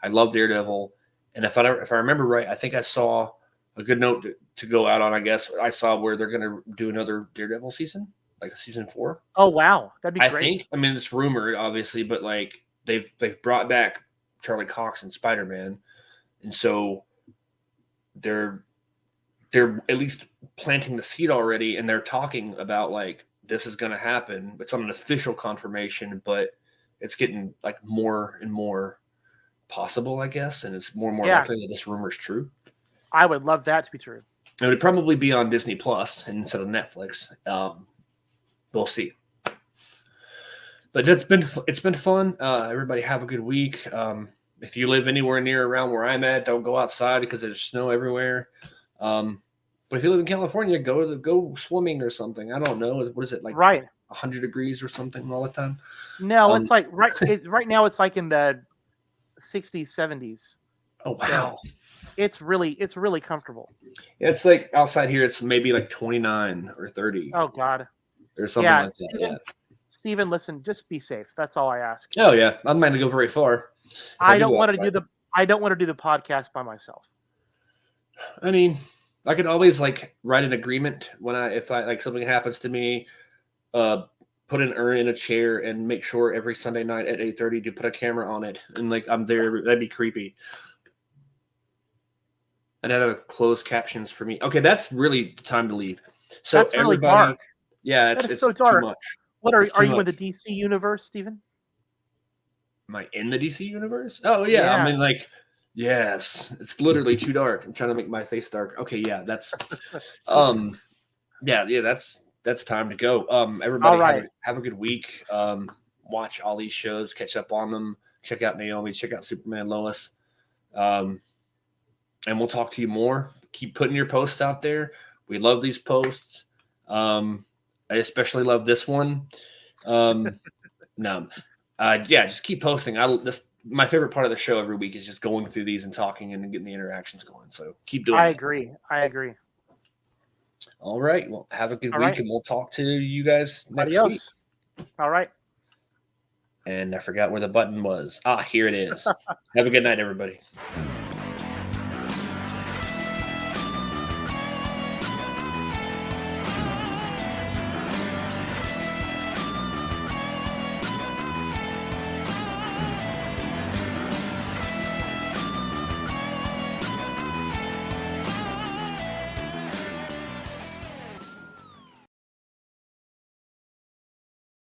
love Daredevil. And if I remember right, I think I saw a good note to go out on, I guess. I saw where they're going to do another Daredevil season, like a season 4. Oh, wow. That'd be great. I think. I mean, it's rumored, obviously, but like they've brought back Charlie Cox and Spider-Man. And so they're at least planting the seed already, and they're talking about like this is going to happen. It's not an official confirmation, but it's getting like more and more possible, I guess, and it's more and more likely that this rumor is true. I would love that to be true. It would probably be on Disney Plus instead of Netflix. We'll see. But it's been fun. Everybody have a good week. If you live anywhere near around where I'm at, don't go outside because there's snow everywhere. But if you live in California, go swimming or something. I don't know. What is it like? Right, 100 degrees or something all the time? No, it's like right now. It's like in the 60s, 70s. Oh wow! So it's really comfortable. Yeah, it's like outside here. It's maybe like 29 or 30. Oh God. Or something like that. Steven, listen, just be safe. That's all I ask. Oh yeah, I'm not gonna go very far. I don't want to do the podcast by myself. I mean, I could always like write an agreement if like something happens to me, put an urn in a chair and make sure every Sunday night at 8:30 to put a camera on it and like I'm there. That'd be creepy. I'd have closed captions for me. Okay, that's really the time to leave. So that's really dark. Yeah, it's so dark. Too much. What are you in the DC universe, Steven? Am I in the DC universe? Oh yeah. I mean, like, yes, it's literally too dark. I'm trying to make my face dark. Okay, yeah, that's that's time to go. Everybody have a good week. Watch all these shows, catch up on them, check out Naomi, check out Superman, Lois. And we'll talk to you more. Keep putting your posts out there. We love these posts. I especially love this one. Just keep posting. My favorite part of the show every week is just going through these and talking and getting the interactions going. So keep doing it. I agree. All right. Well, have a good week, and we'll talk to you guys next week. All right. And I forgot where the button was. Here it is. Have a good night, everybody.